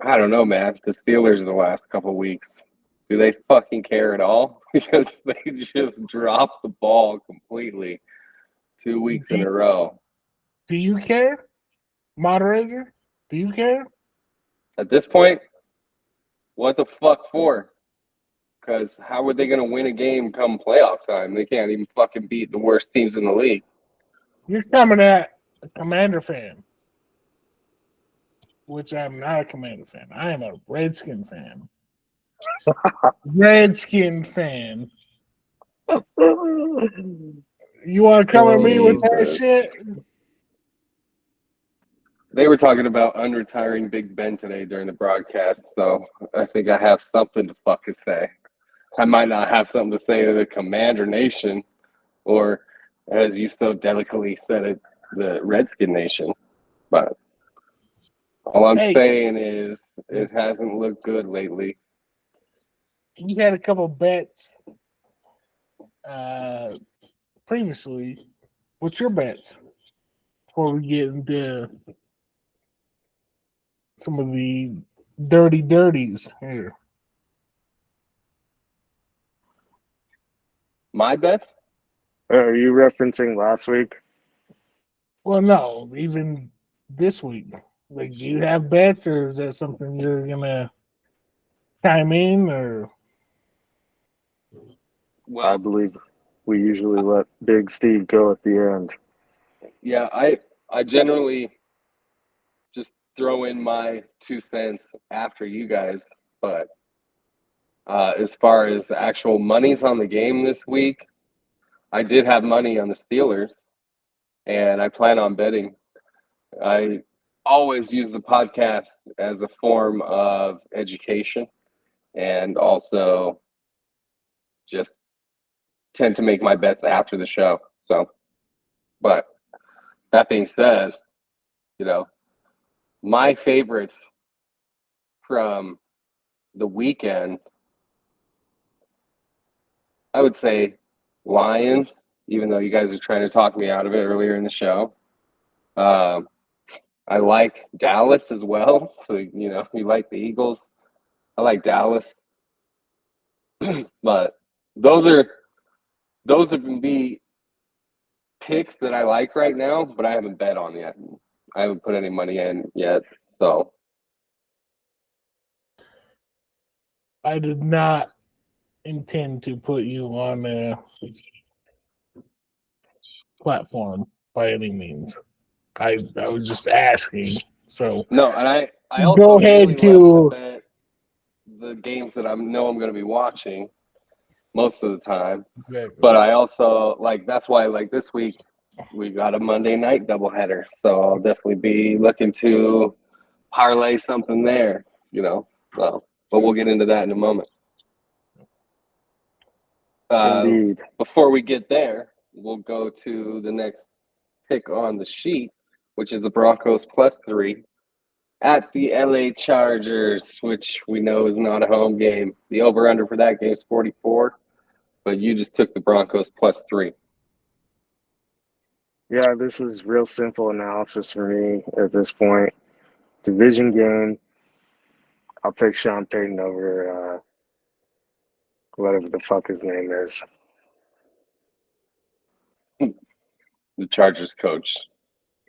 I don't know, man. The Steelers the last couple of weeks, do they fucking care at all? Because they just dropped the ball completely 2 weeks in a row. Do you care, moderator? Do you care? At this point, what the fuck for? Because how are they going to win a game come playoff time? They can't even fucking beat the worst teams in the league. You're coming at a Commander fan, which I'm not a Commander fan. I am a Redskin fan. Redskin fan. You want to come at me with that shit? They were talking about unretiring Big Ben today during the broadcast, so I think I have something to fucking say. I might not have something to say to the Commander Nation, or as you so delicately said it, the Redskin Nation. But all I'm saying is it hasn't looked good lately. You had a couple bets previously. What's your bets before we get into some of the dirties here? My bets? Are you referencing last week? Well, no, even this week. Like, do you have bets, or is that something you're gonna chime in, or? Well, I believe we usually let Big Steve go at the end. Yeah, I generally just throw in my 2 cents after you guys, but as far as the actual monies on the game this week, I did have money on the Steelers, and I plan on betting. I always use the podcast as a form of education and also just tend to make my bets after the show. So, but that being said, my favorites from the weekend, I would say Lions, even though you guys are trying to talk me out of it earlier in the show. I like Dallas as well. So, you like the Eagles. I like Dallas. But those are the picks that I like right now, but I haven't bet on yet. I haven't put any money in yet. So I did not intend to put you on a platform by any means. I was just asking. So no, and I also go ahead really to love to bet the games that I know I'm going to be watching most of the time. Exactly. But I also that's why this week we got a Monday night doubleheader, so I'll definitely be looking to parlay something there. But we'll get into that in a moment. Indeed. Before we get there, we'll go to the next pick on the sheet, which is the Broncos +3 at the LA Chargers, which we know is not a home game. The over-under for that game is 44, but you just took the Broncos +3. Yeah, this is real simple analysis for me at this point. Division game. I'll take Sean Payton over whatever the fuck his name is. The Chargers coach.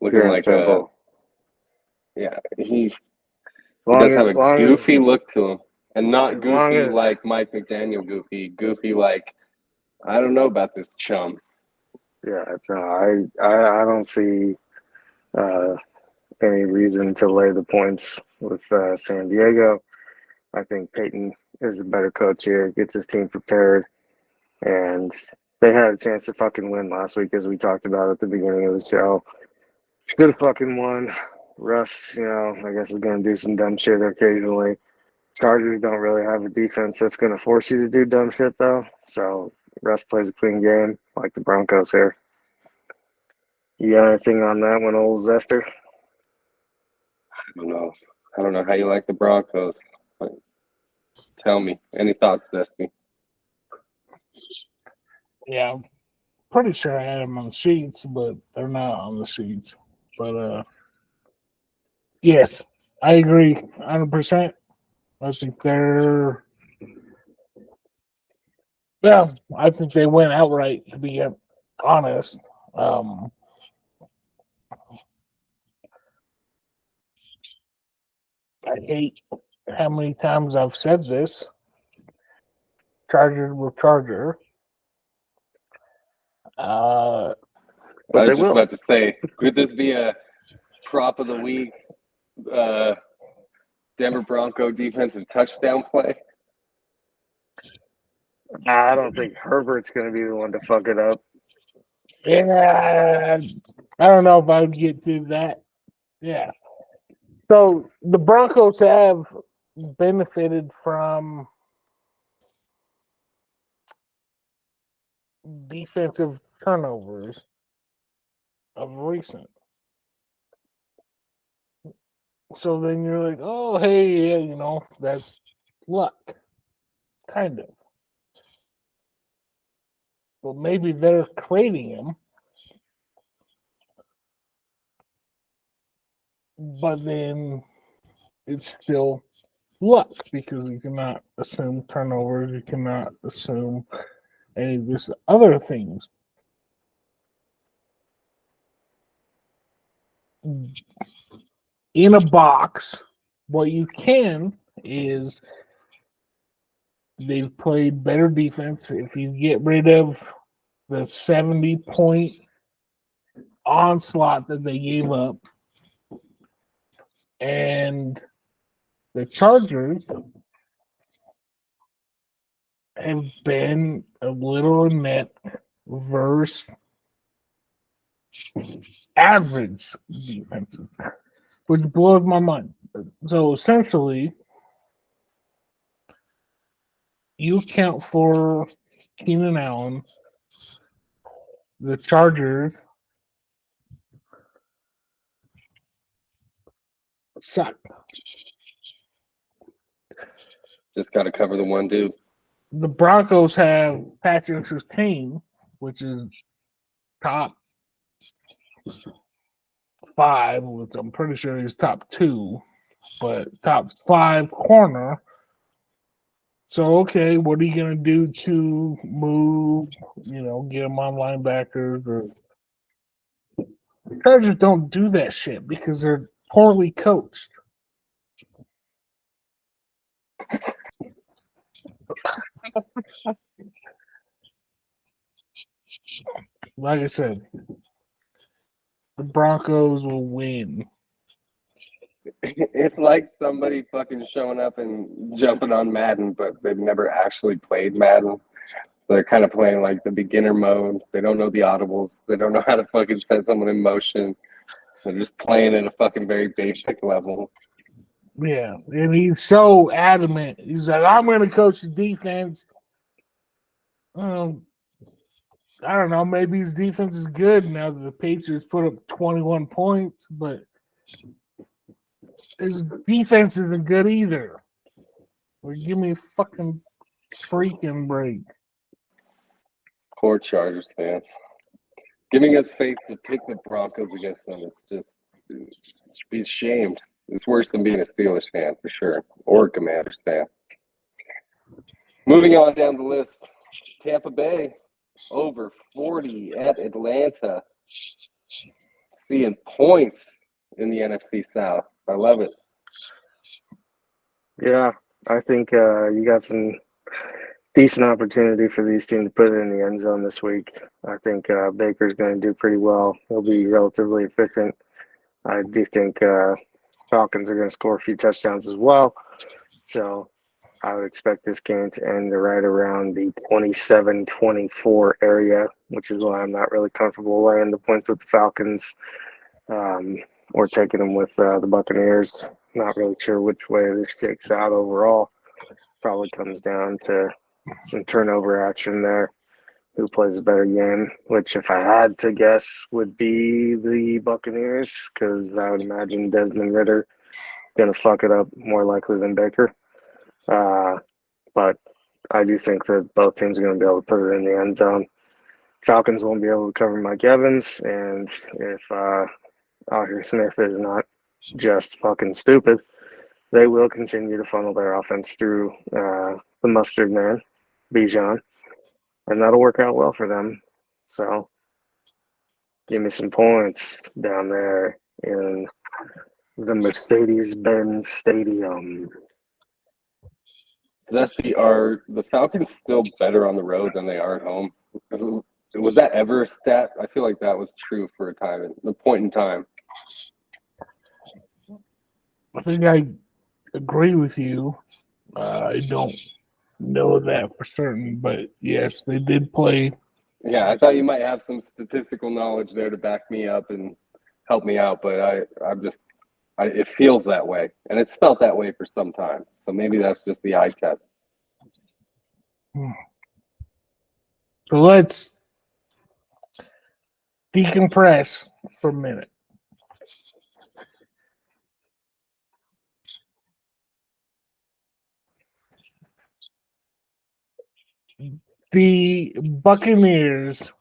Looking Pure and like simple. he Long does as, have a long goofy as, look to him. And not as long goofy as- like Mike McDaniel goofy. Goofy like, I don't know about this chum. yeah, no, I don't see any reason to lay the points with San Diego. I think Peyton is a better coach here, gets his team prepared, and they had a chance to fucking win last week, as we talked about at the beginning of the show. Should have fucking won. Russ, I guess is going to do some dumb shit occasionally. Chargers don't really have a defense that's going to force you to do dumb shit, though. So Russ plays a clean game, like the Broncos here. You got anything on that one, old Zester? I don't know how you like the Broncos. But tell me, any thoughts, Zesty? Yeah, I'm pretty sure I had them on the sheets, but they're not on the sheets. But yes, I agree 100%. I think I think they went outright, to be honest. I hate how many times I've said this. Chargers will Charger. I But was they just will. about to say, could this be a prop of the week? Denver Bronco defensive touchdown play? I don't think Herbert's going to be the one to fuck it up. Yeah, I don't know if I would get to that. Yeah. So the Broncos have benefited from defensive turnovers of recent. So then you're like, oh, hey, yeah, that's luck. Kind of. Well, maybe they're creating him. But then it's still luck because you cannot assume turnovers. You cannot assume any of these other things. In a box, what you can is they've played better defense. If you get rid of the 70-point onslaught that they gave up, and the Chargers have been a little inept versus average defenses, which blows my mind. So essentially, you account for Keenan Allen, the Chargers suck. Just got to cover the one dude. The Broncos have Patrick Surtain, which is top 5, which I'm pretty sure he's top 2, but top 5 corner. So, okay, what are you going to do to move, get him on linebackers? Or the Chargers don't do that shit because they're poorly coached. Like I said, the Broncos will win. It's like somebody fucking showing up and jumping on Madden, but they've never actually played Madden. So they're kind of playing like the beginner mode. They don't know the audibles. They don't know how to fucking set someone in motion. They're just playing at a fucking very basic level. Yeah, and he's so adamant. He's like, I'm going to coach the defense. I don't know. Maybe his defense is good now that the Patriots put up 21 points, but his defense isn't good either. Well, give me a fucking freaking break. Poor Chargers fans. Giving us faith to pick the Broncos against them, it's just, you should be ashamed. It's worse than being a Steelers fan, for sure, or a Commanders fan. Moving on down the list, Tampa Bay over 40 at Atlanta. Seeing points in the NFC South. I love it. Yeah, I think you got some decent opportunity for these teams to put it in the end zone this week. I think Baker's going to do pretty well. He'll be relatively efficient. I do think Falcons are going to score a few touchdowns as well. So I would expect this game to end right around the 27-24 area, which is why I'm not really comfortable laying the points with the Falcons or taking them with the Buccaneers. Not really sure which way this shakes out overall. Probably comes down to some turnover action there. Who plays a better game, which if I had to guess would be the Buccaneers, because I would imagine Desmond Ridder going to fuck it up more likely than Baker. But I do think that both teams are going to be able to put it in the end zone. Falcons won't be able to cover Mike Evans, and if Arthur Smith is not just fucking stupid, they will continue to funnel their offense through the mustard man, Bijan, and that'll work out well for them. So give me some points down there in the Mercedes-Benz Stadium. Zesty, are the Falcons still better on the road than they are at home? Was that ever a stat? I feel like that was true for a time, at the point in time. I think I agree with you. I don't know that for certain, but yes, they did play. Yeah, I thought you might have some statistical knowledge there to back me up and help me out, but it feels that way, and it's felt that way for some time. So maybe that's just the eye test. So let's decompress for a minute. The Buccaneers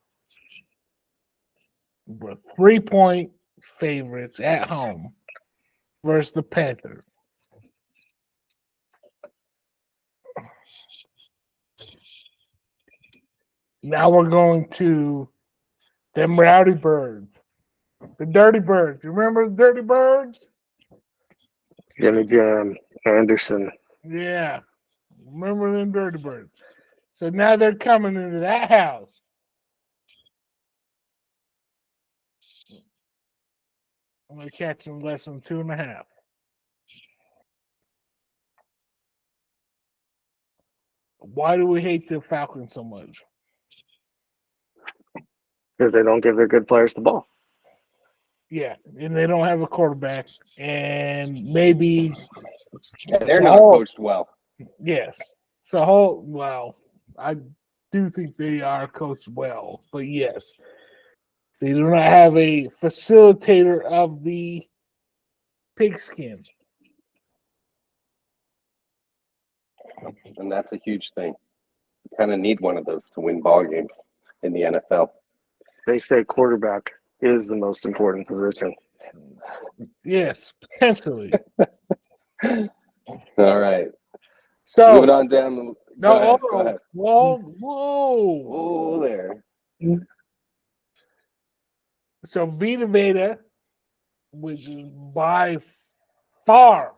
were 3-point favorites at home versus the Panthers. Now we're going to them Rowdy Birds. The Dirty Birds. You remember the Dirty Birds? Jimmy Jam, Anderson. Yeah. Remember them Dirty Birds. So now they're coming into that house. And they're catching less than 2.5. Why do we hate the Falcons so much? Because they don't give their good players the ball. Yeah, and they don't have a quarterback, and maybe They're not coached well. Yes. So, I do think they are coached well, but yes, they do not have a facilitator of the pigskin. And that's a huge thing. You kind of need one of those to win ball games in the NFL. They say quarterback is the most important position. Yes, potentially. All right. So, moving on down. Go ahead. Whoa. There. So, Vita Veda, which is by far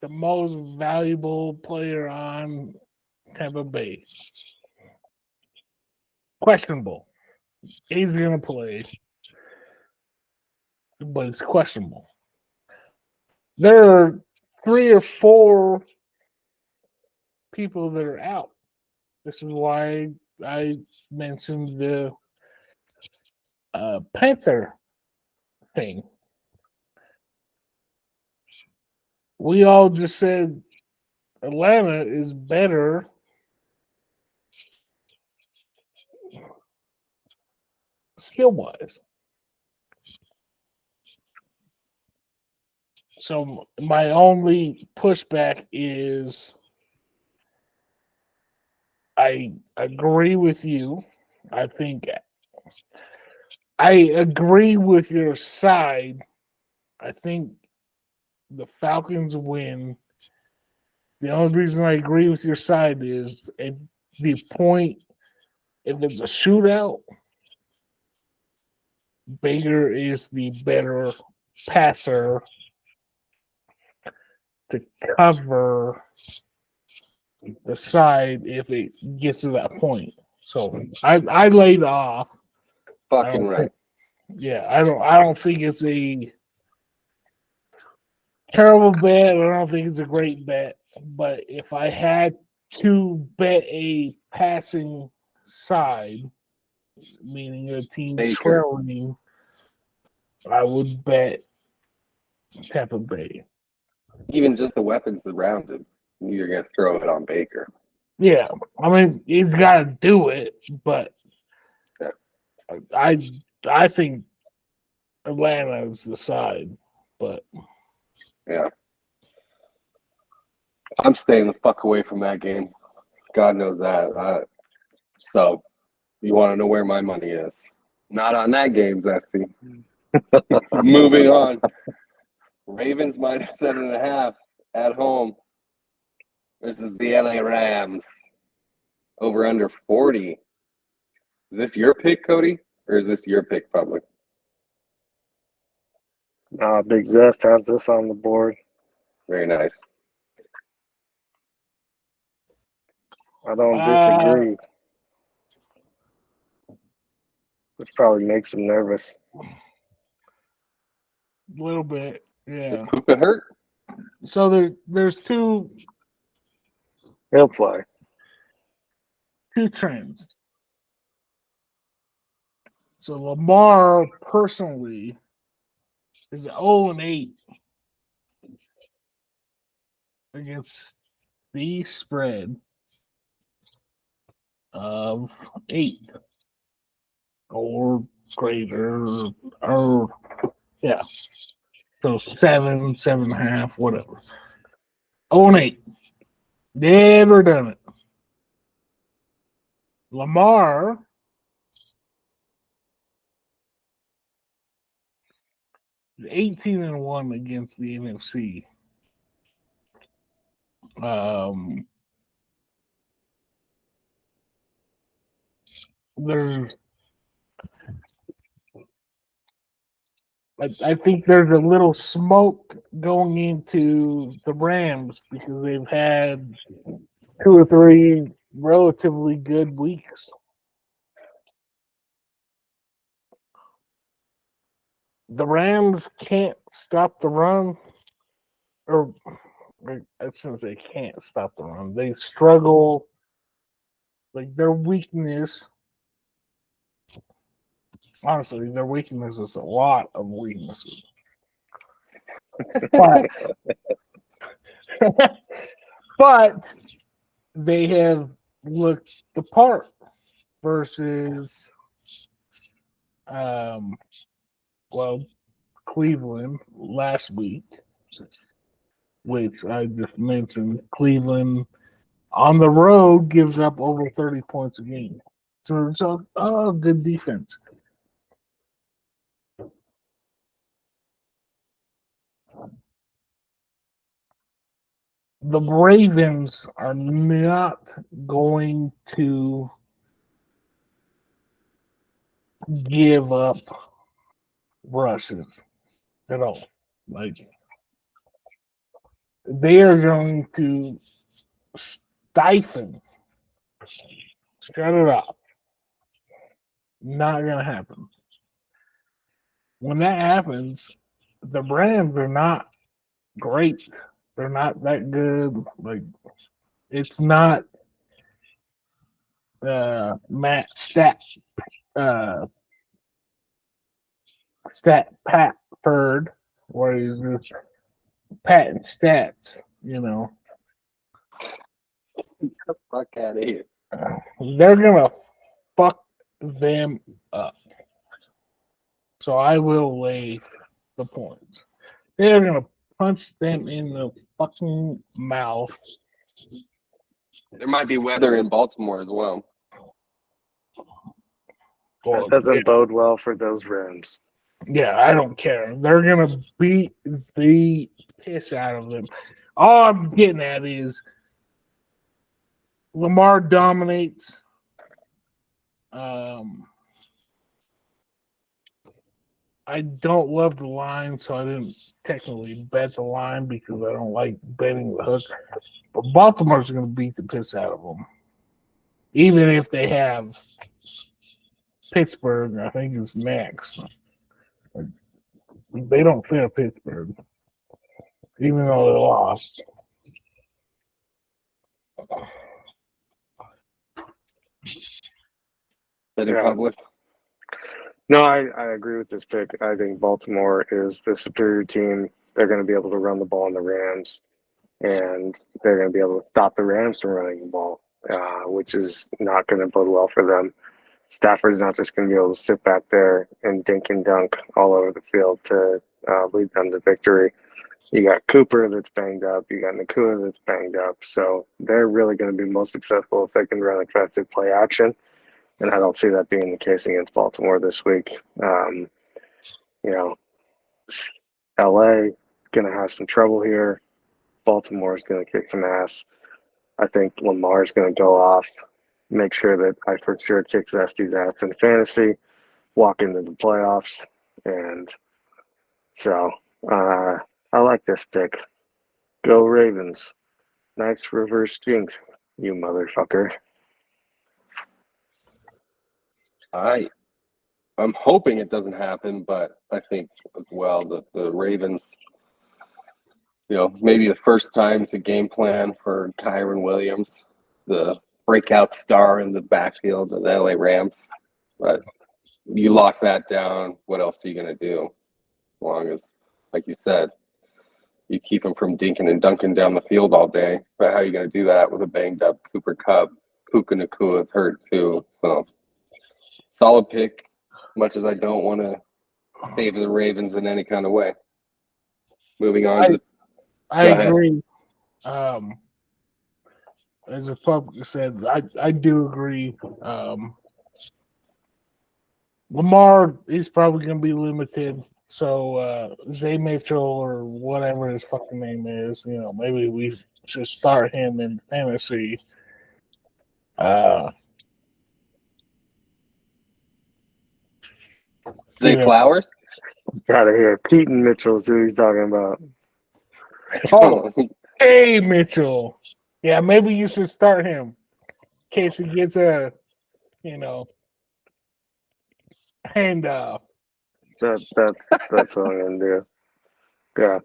the most valuable player on Tampa Bay. Questionable. He's going to play, but it's questionable. There are 3 or 4 people that are out. This is why I mentioned the Panther thing. We all just said Atlanta is better skill-wise. So my only pushback is I agree with you. I think I agree with your side. I think the Falcons win The only reason I agree with your side is at the point, if it's a shootout, Baker is the better passer to cover the side if it gets to that point. So I laid off. Fucking right. I don't think it's a terrible bet. I don't think it's a great bet. But if I had to bet a passing side, meaning a team Baker. trailing, I would bet Tampa Bay. Even just the weapons around him, you're going to throw it on Baker. Yeah, I mean he's got to do it, but I think Atlanta is the side. But yeah, I'm staying the fuck away from that game. God knows that. So, you want to know where my money is? Not on that game, Zesty. Moving on. Ravens minus 7.5 at home. This is the LA Rams. Over under 40. Is this your pick, Cody? Or is this your pick, public? Big Zest has this on the board. Very nice. I don't disagree. Which probably makes him nervous. A little bit, yeah. Does Puka hurt? So there's two He'll play. trends. So Lamar personally is 0-8 against the spread of 8 or greater, or yeah. So 7, 7.5, whatever. 0-8. Never done it. Lamar is 18-1 against the NFC. I think there's a little smoke going into the Rams because they've had 2 or 3 relatively good weeks. The Rams can't stop the run, or I shouldn't say can't stop the run. They struggle. Like their weakness, honestly, their weakness is a lot of weaknesses. But they have looked the part versus, Cleveland last week, which I just mentioned. Cleveland on the road gives up over 30 points a game. So it's a good defense. The Ravens are not going to give up rushes at all. Like they are going to stifle, shut it up. Not gonna happen. When that happens, the Rams are not great. They're not that good. Like it's not Matt Stat Patford, or is this Pat and Stats? You know, Get the fuck out of here. they're gonna fuck them up. So I will lay the points. They're gonna punch them in the fucking mouth. There might be weather in Baltimore as well. That doesn't bode well for those Rams. Yeah, I don't care. They're gonna beat the piss out of them. All I'm getting at is Lamar dominates. I don't love the line, so I didn't technically bet the line because I don't like betting the hook. But Baltimore's going to beat the piss out of them. Even if they have Pittsburgh, I think is next. They don't fear Pittsburgh, even though they lost. Public. No, I agree with this pick. I think Baltimore is the superior team. They're going to be able to run the ball on the Rams, and they're going to be able to stop the Rams from running the ball, which is not going to bode well for them. Stafford's not just going to be able to sit back there and dink and dunk all over the field to lead them to victory. You got Cooper that's banged up. You got Nakua that's banged up. So they're really going to be most successful if they can run effective play action. And I don't see that being the case against Baltimore this week. LA going to have some trouble here. Baltimore is going to kick some ass. I think Lamar is going to go off, make sure that I for sure kick Zesty's ass in fantasy, walk into the playoffs. And so I like this pick. Go Ravens. Nice reverse jinx, you motherfucker. I'm hoping it doesn't happen, but I think as well that the Ravens, maybe the first time to game plan for Kyron Williams, the breakout star in the backfield of the LA Rams. But you lock that down, what else are you going to do? As long as, like you said, you keep him from dinking and dunking down the field all day. But how are you going to do that with a banged up Cooper Kupp? Puka Nakua is hurt too. So solid pick, much as I don't want to favor the Ravens in any kind of way. Moving on I agree. As the public said, I do agree. Lamar is probably going to be limited. So Zay Mitchell or whatever his fucking name is, maybe we should start him in fantasy. Zay Flowers? Gotta hear Keaton Mitchell's who he's talking about. Oh, hey Mitchell. Yeah, maybe you should start him in case he gets a, handoff. That's what I'm gonna do. Yeah.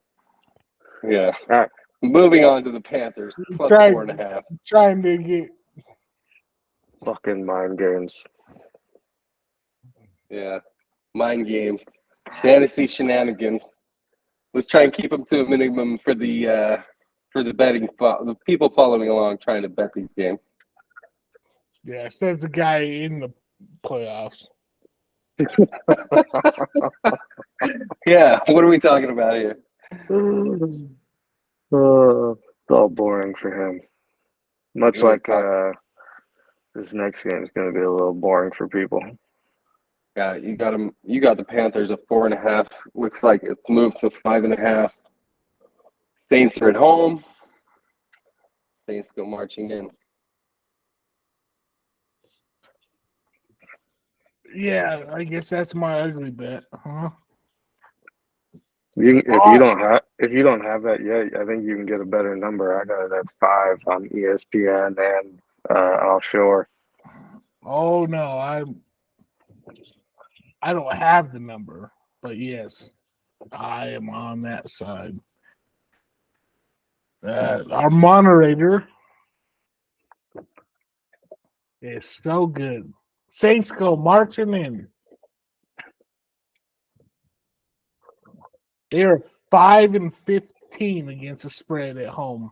Yeah. All right. Moving on to the Panthers, plus 4.5. Trying to get fucking mind games. Yeah. Mind games. Fantasy shenanigans. Let's try and keep them to a minimum for the betting, the people following along trying to bet these games. Yeah, instead the guy in the playoffs. Yeah, what are we talking about here? It's all boring for him. Much like this next game is going to be a little boring for people. Yeah, you got them. You got the Panthers at 4.5. Looks like it's moved to 5.5. Saints are at home. Saints go marching in. Yeah, I guess that's my ugly bet, huh? If you don't have that yet, I think you can get a better number. I got it at 5 on ESPN and offshore. Oh no, I don't have the number, but yes, I am on that side. Our moderator is so good. Saints go marching in. They are 5-15 against the spread at home.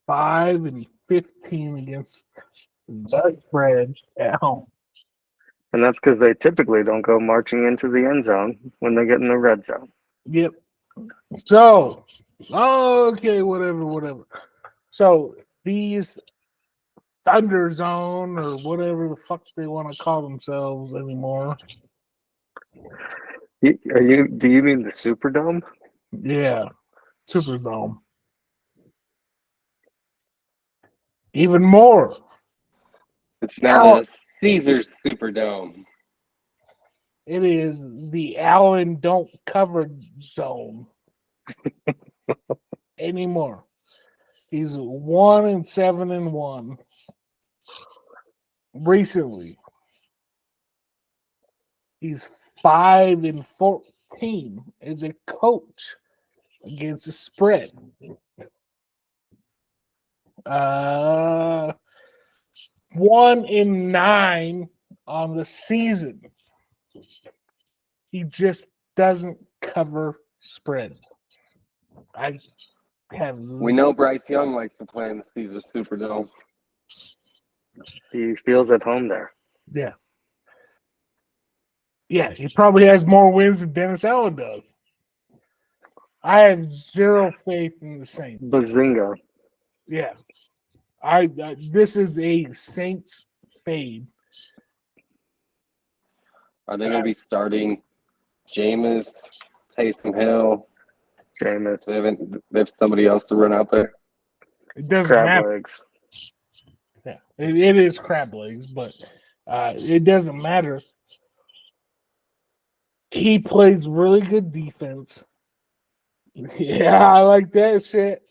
5-15 against the spread at home. And that's because they typically don't go marching into the end zone when they get in the red zone. Yep. So, okay, whatever. So, these Thunder Zone or whatever the fuck they want to call themselves anymore. Do you mean the Superdome? Yeah, Superdome. Even more. It's now the Caesars Superdome. It is the Allen don't cover zone anymore. He's 1-7-1 recently. He's 5-14 as a coach against the spread. 1-9 on the season. He just doesn't cover spread. We know Bryce Young likes to play in the Caesars Superdome. He feels at home there. Yeah. Yeah, he probably has more wins than Dennis Allen does. I have zero faith in the Saints. Bazinga. Yeah. This is a Saints fade. Are they going to be starting Jameis, Taysom Hill? Jameis. They have somebody else to run out there. It doesn't Crab matter. legs. Yeah, it is crab legs, but it doesn't matter. He plays really good defense. Yeah, I like that shit.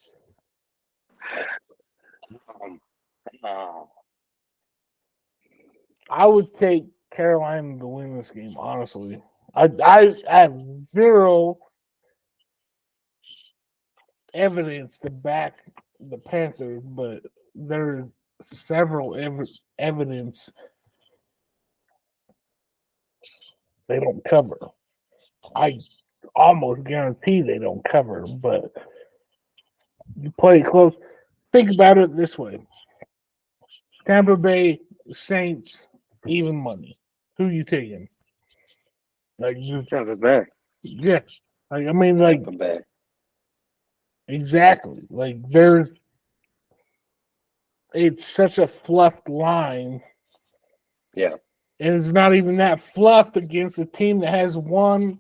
I would take Carolina to win this game, honestly. I have zero evidence to back the Panthers, but there's several evidence they don't cover. I almost guarantee they don't cover, but you play it close. Think about it this way. Tampa Bay Saints, even money. Who you taking? Like just Tampa Bay. yeah. Like I mean, like Tampa Bay. exactly. Like it's such a fluffed line. Yeah. And it's not even that fluffed against a team that has one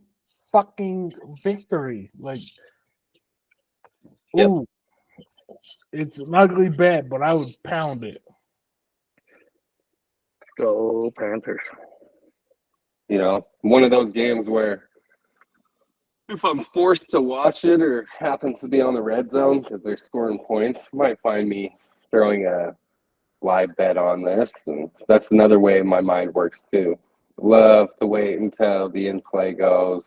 fucking victory. Like, Yep. ooh, it's an ugly bet, but I would pound it. Go Panthers. You know, one of those games where if I'm forced to watch it or happens to be on the red zone because they're scoring points, might find me throwing a live bet on this. And that's another way my mind works too. Love to wait until the in play goes,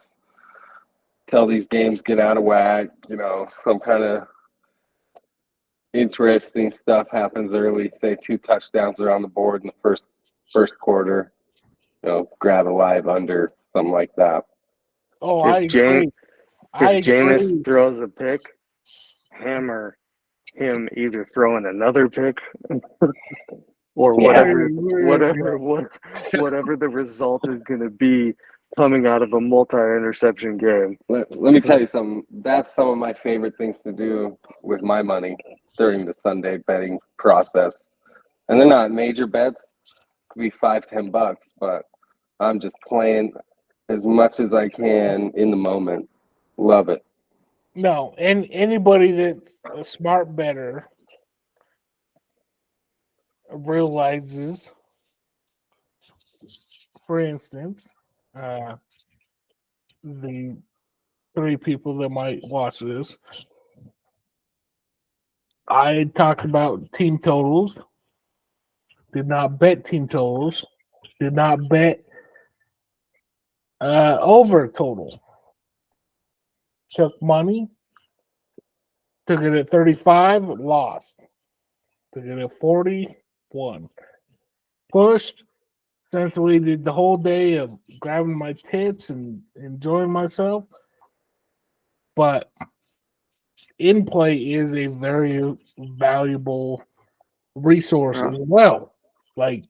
till these games get out of whack, you know, some kind of interesting stuff happens early, say 2 touchdowns are on the board in the first quarter, you know, grab a live under, something like that. Oh, I If agree. Jameis throws a pick, hammer him either throwing another pick or whatever the result is going to be coming out of a multi-interception game. Let me tell you something. That's some of my favorite things to do with my money during the Sunday betting process. And they're not major bets. Could be $5-10, but I'm just playing as much as I can in the moment. Love it. No, and anybody that's a smart bettor realizes, for instance, the 3 people that might watch this, I talked about team totals, did not bet team totals, did not bet over total. Took money, took it at 35, lost. Took it at 40, won. Pushed, essentially did the whole day of grabbing my tits and enjoying myself. But in play is a very valuable resource as well. Like,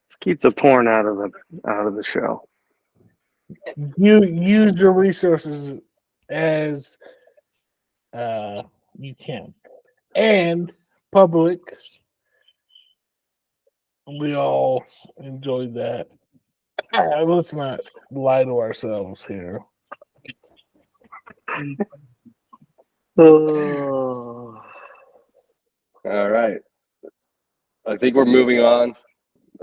let's keep the porn out of the show. you use your resources as you can. And public, we all enjoyed that. Let's not lie to ourselves here. Oh. All right. I think we're moving on.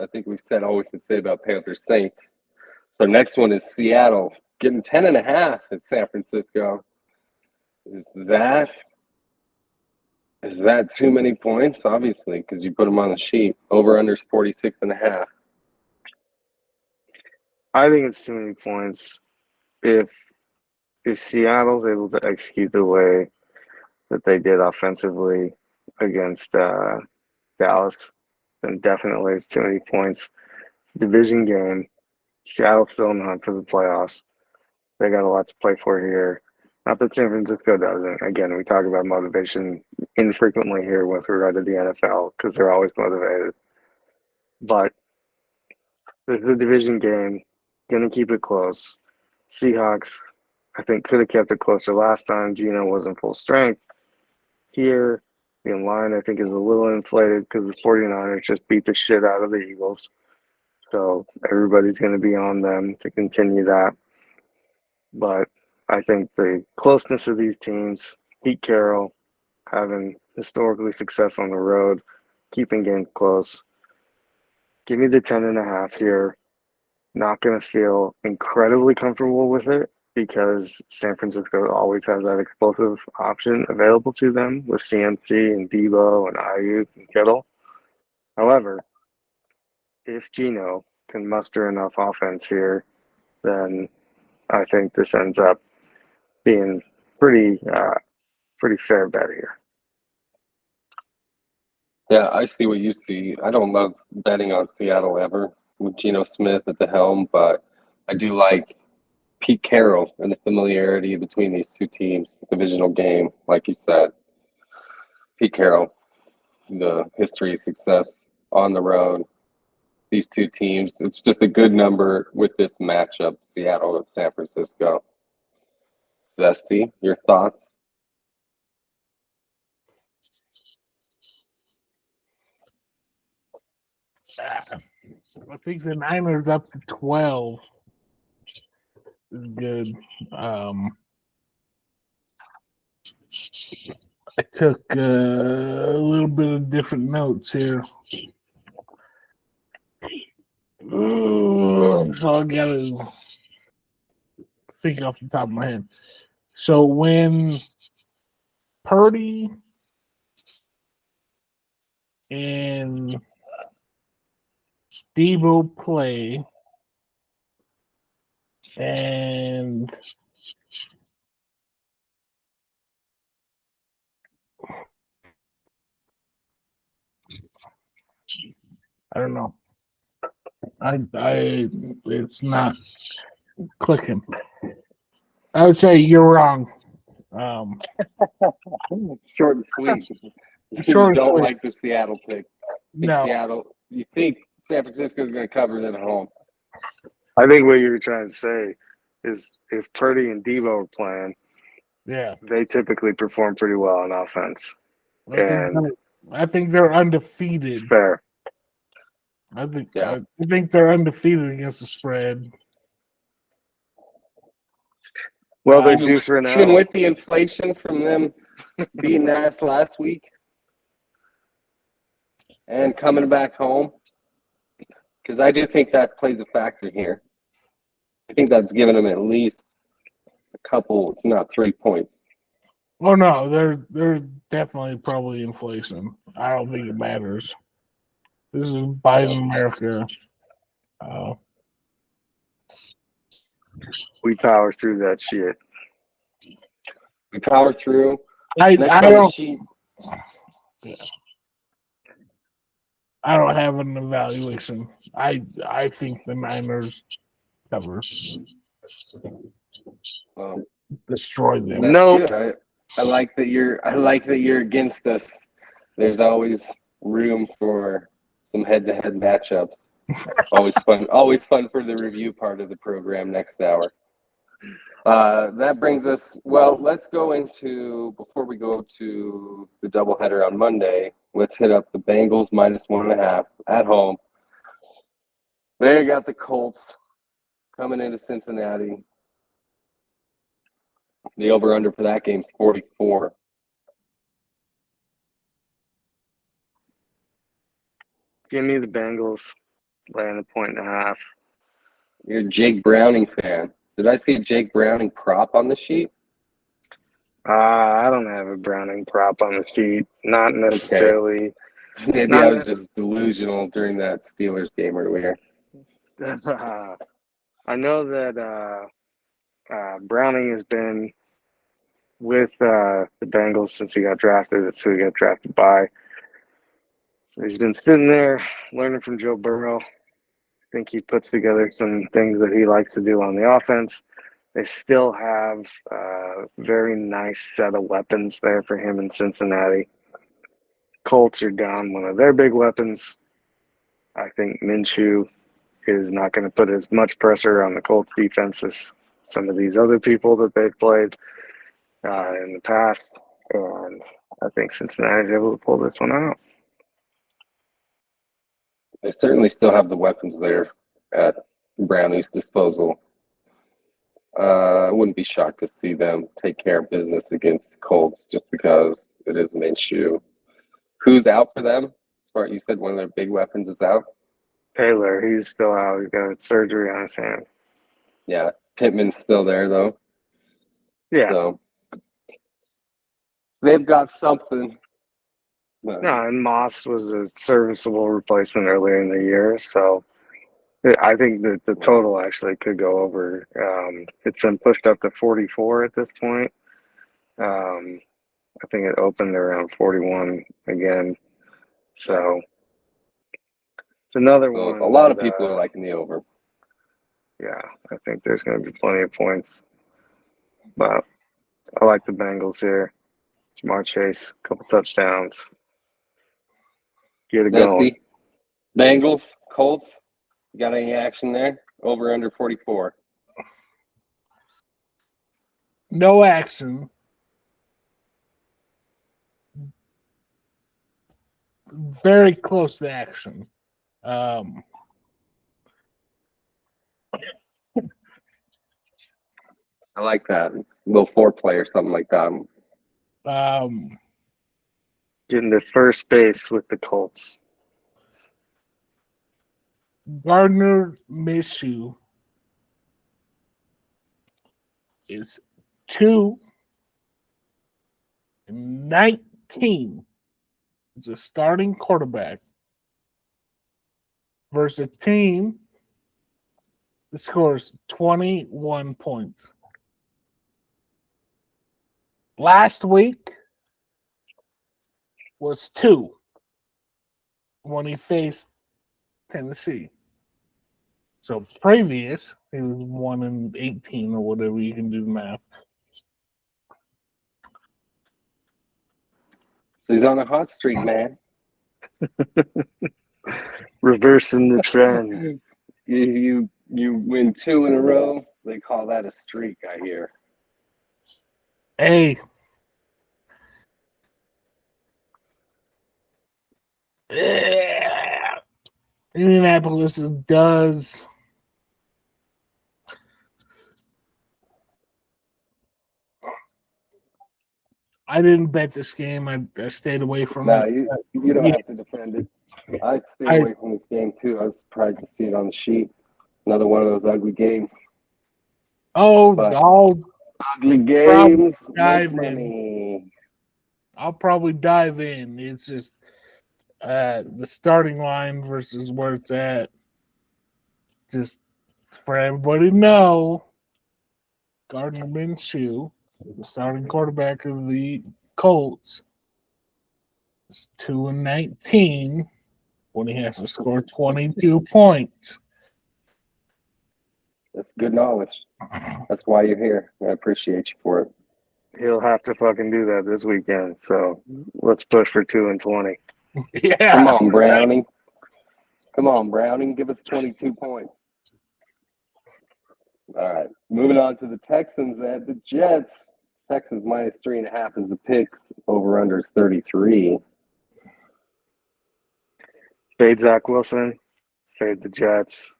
I think we've said all we can say about Panthers Saints. So next one is Seattle getting 10.5 at San Francisco. Is that too many points? Obviously, because you put them on the sheet. Over under 46.5. I think it's too many points. If Seattle's able to execute the way that they did offensively against Dallas, then definitely it's too many points. Division game. Seattle's still in the hunt for the playoffs. They got a lot to play for here. Not that San Francisco doesn't. Again, we talk about motivation infrequently here with regard to the NFL because they're always motivated. But this is a division game. Going to keep it close. Seahawks, I think, could have kept it closer last time. Geno wasn't full strength. Here, the line, I think, is a little inflated because the 49ers just beat the shit out of the Eagles. So everybody's going to be on them to continue that. But I think the closeness of these teams, Pete Carroll having historically success on the road, keeping games close. Give me the 10.5 here. Not going to feel incredibly comfortable with it because San Francisco always has that explosive option available to them with CMC and Debo and Ayuk and Kittle. However, if Geno can muster enough offense here, then I think this ends up being pretty fair bet here. Yeah, I see what you see. I don't love betting on Seattle ever with Geno Smith at the helm, but I do like Pete Carroll and the familiarity between these two teams. Divisional game, like you said. Pete Carroll, the history of success on the road. These two teams, it's just a good number with this matchup, Seattle and San Francisco. Zesty, your thoughts? I think the Niners up to 12 is good. I took a little bit of different notes here. So I got to think off the top of my head. So when Purdy and Debo play, and I don't know. It's not clicking. I would say you're wrong. Short and sweet. You Short and don't sweet. like the Seattle pick. No. Seattle. You think San Francisco is going to cover it at home? I think what you're trying to say is if Purdy and Debo are playing, Yeah. they typically perform pretty well on offense. I think they're undefeated. It's fair. I think they're undefeated against the spread. Well, they're due for an Even L. with the inflation from them beating ass last week and coming back home, because I do think that plays a factor here. I think that's given them at least a couple, if not 3 points. Oh no, there's definitely probably inflation. I don't think it matters. This is Biden America. We power through that shit. We power through. I don't. Sheet. I don't have an evaluation. I think the Niners cover. Destroy them. Nope. I like that you're against us. There's always room for some head-to-head matchups. Always fun for the review part of the program next hour. That brings us, let's go into, before we go to the doubleheader on Monday, let's hit up the Bengals -1.5 at home. They got the Colts coming into Cincinnati. The over-under for that game is 44. Give me the Bengals laying 1.5. You're a Jake Browning fan. Did I see a Jake Browning prop on the sheet? I don't have a Browning prop on the sheet. Not necessarily. Maybe I was just delusional during that Steelers game earlier. I know that Browning has been with the Bengals since he got drafted. That's who he got drafted by. So he's been sitting there learning from Joe Burrow. I think he puts together some things that he likes to do on the offense. They still have a very nice set of weapons there for him in Cincinnati. Colts are down one of their big weapons. I think Minshew is not going to put as much pressure on the Colts defense as some of these other people that they've played in the past. And I think Cincinnati's able to pull this one out. They certainly still have the weapons there at Browning's disposal. I wouldn't be shocked to see them take care of business against the Colts just because it is Minshew. Who's out for them? As far as you said, one of their big weapons is out. Taylor, he's still out. He's got surgery on his hand. Yeah, Pittman's still there though. Yeah. So they've got something. No, and Moss was a serviceable replacement earlier in the year, so I think that the total actually could go over. It's been pushed up to 44 at this point. I think it opened around 41 again. So it's another one. A lot of people are liking the over. Yeah, I think there's going to be plenty of points. But I like the Bengals here. Jamar Chase, a couple touchdowns. Get it going. Bengals, Colts. You got any action there? Over under 44. No action. Very close to action. I like that. A little foreplay or something like that. Getting to first base with the Colts. Gardner Minshew is 2-19. It's a starting quarterback versus a team that scores 21 points. Last week was 2 when he faced Tennessee. So previous, he was 1-18 or whatever, you can do the math. So he's on a hot streak, man. Reversing the trend. You win 2 in a row. They call that a streak, I hear. Hey. Indianapolis does. I didn't bet this game. I stayed away from it. You don't have to defend it. I stayed away from this game too. I was surprised to see it on the sheet. Another one of those ugly games. Oh, all ugly games. Dive in. I'll probably dive in. It's just the starting line versus where it's at. Just for everybody to know, Gardner Minshew, the starting quarterback of the Colts, is 2-19 when he has to score 22 points. That's good knowledge. That's why you're here. I appreciate you for it. He'll have to fucking do that this weekend. So let's push for 2-20. Yeah. Come on, Browning. Come on, Browning. Give us 22 points. All right. Moving on to the Texans at the Jets. Texans minus 3.5 is the pick. Over under is 33. Fade Zach Wilson. Fade the Jets.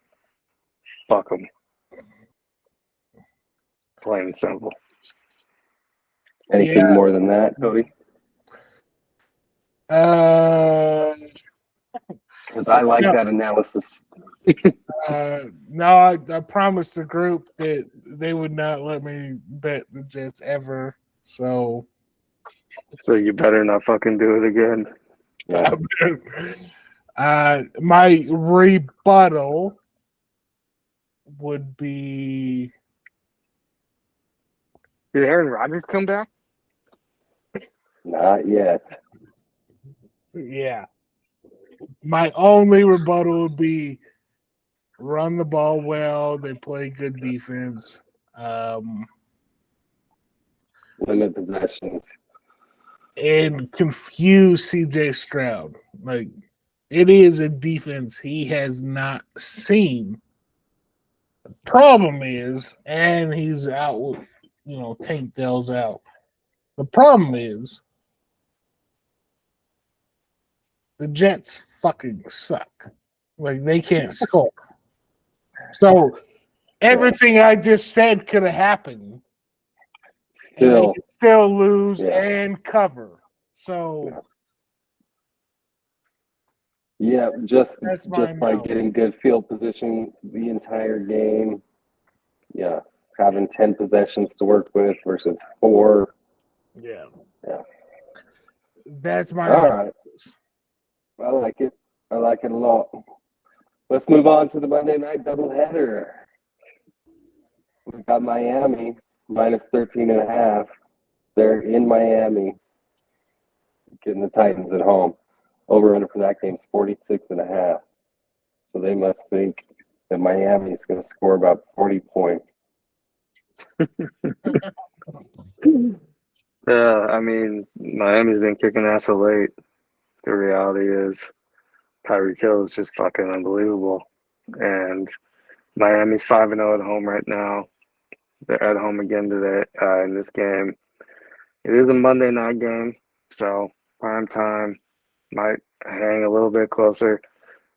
Fuck them. Plain and simple. Anything more than that, Cody? Because I like that analysis. No, I promised the group that they would not let me bet the Jets ever. So you better not fucking do it again. Yeah. My rebuttal would be Did Aaron Rodgers come back? Not yet. yeah. My only rebuttal would be run the ball well. They play good defense. Limit possessions. And confuse CJ Stroud. Like, it is a defense he has not seen. The problem is, and he's out with, Tank Dell's out. The problem is, the Jets fucking suck. Like, they can't score. So, everything I just said could have happened. And they could still lose and cover. So, yeah, just by note. getting good field position the entire game. Yeah, having 10 possessions to work with versus 4. Yeah. Yeah. That's my All right. I like it. I like it a lot. Let's move on to the Monday night doubleheader. We've got Miami minus 13.5. They're in Miami, getting the Titans at home. Over under for that game is 46.5. So they must think that Miami is going to score about 40 points. Yeah, I mean, Miami's been kicking ass of late. The reality is Tyreek Hill is just fucking unbelievable. And Miami's 5-0 at home right now. They're at home again today in this game. It is a Monday night game, so prime time might hang a little bit closer,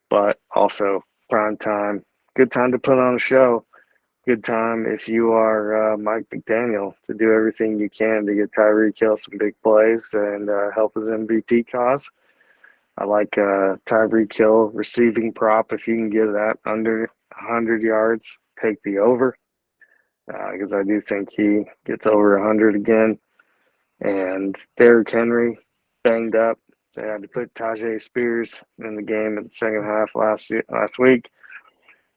but also prime time. Good time to put on a show. Good time if you are Mike McDaniel to do everything you can to get Tyreek Hill some big plays and help his MVP cause. I like Tyreek Hill receiving prop. If you can get that under 100 yards, take the over because I do think he gets over 100 again. And Derrick Henry banged up. They had to put Tajay Spears in the game in the second half last week.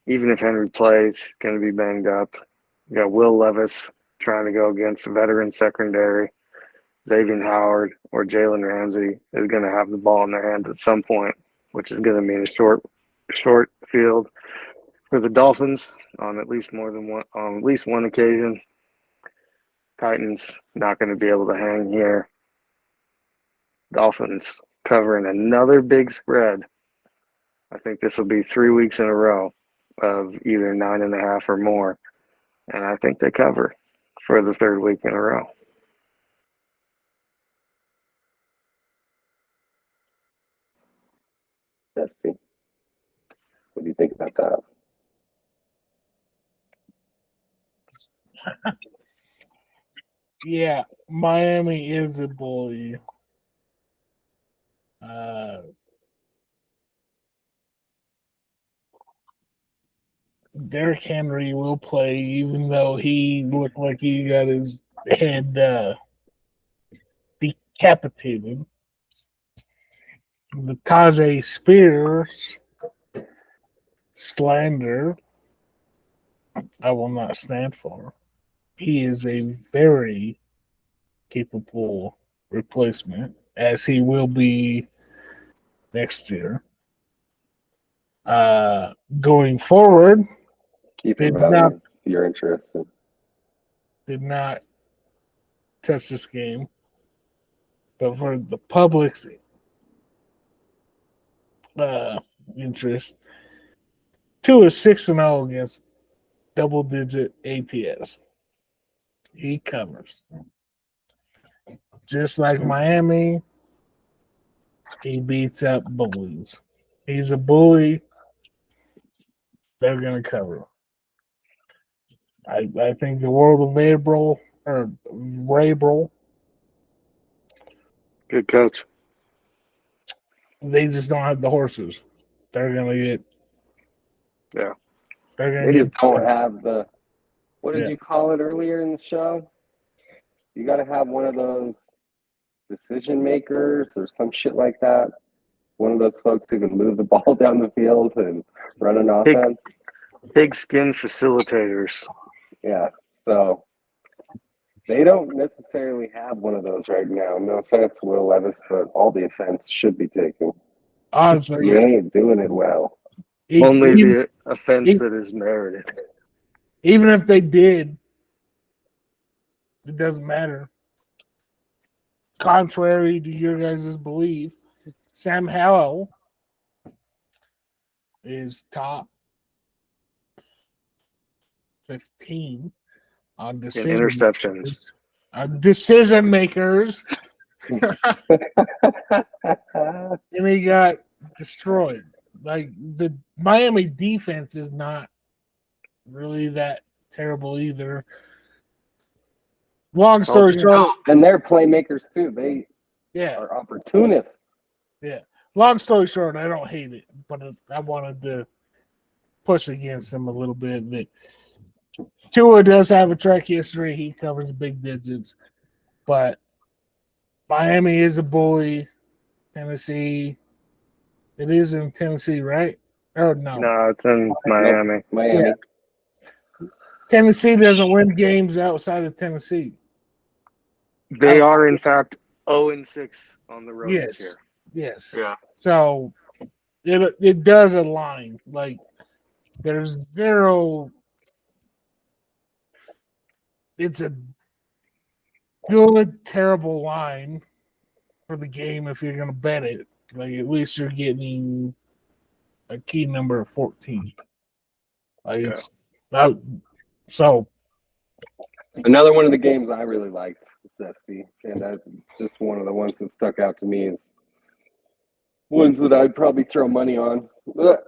Even if Henry plays, he's going to be banged up. You got Will Levis trying to go against a veteran secondary. Xavier Howard or Jalen Ramsey is going to have the ball in their hands at some point, which is going to mean a short field for the Dolphins on at least one occasion. Titans not going to be able to hang here. Dolphins covering another big spread. I think this will be 3 weeks in a row of either 9.5 or more. And I think they cover for the third week in a row. Zesty. What do you think about that? Yeah, Miami is a bully. Derrick Henry will play, even though he looked like he got his head decapitated. The Tajay Spears slander, I will not stand for. He is a very capable replacement, as he will be next year. Going forward, Keep it value if you're interested. Did not touch this game. But for the public's interest, 2 is 6-0 against double-digit ATS. He covers. Just like Miami, he beats up bullies. He's a bully. They're going to cover. I think the world of Vrabel. Good coach. They just don't have the horses. they're gonna get. Yeah. They're gonna They get. just don't have the. What did Yeah. you call it earlier in the show? You got to have one of those decision makers or some shit like that. One of those folks who can move the ball down the field and run an offense. Big skin facilitators. Yeah. So they don't necessarily have one of those right now. No offense, Will Levis, but all the offense should be taken. Honestly, You ain't doing it well. Only even, the offense that is merited. even if they did, it doesn't matter. Contrary to your guys' belief, Sam Howell is top 15 on In decision interceptions. decision makers, and he got destroyed. Like the Miami defense is not really that terrible either. Long story short, And they're playmakers too. They yeah, are opportunists. yeah. Long story short, I don't hate it, but I wanted to push against him a little bit. That Tua does have a track history; he covers big digits, but Miami is a bully. Tennessee, it is in Tennessee, right? Or no? No, it's in Miami. Miami. Yeah. Tennessee doesn't win games outside of Tennessee. They are, in fact, 0-6 on the road this year. Yes. Yeah. So it does align. Like there's zero. It's a good, terrible line for the game if you're going to bet it. Like at least you're getting a key number of 14. Like it's so. Another one of the games I really liked, Zesty, and that's just one of the ones that stuck out to me is ones that I'd probably throw money on. But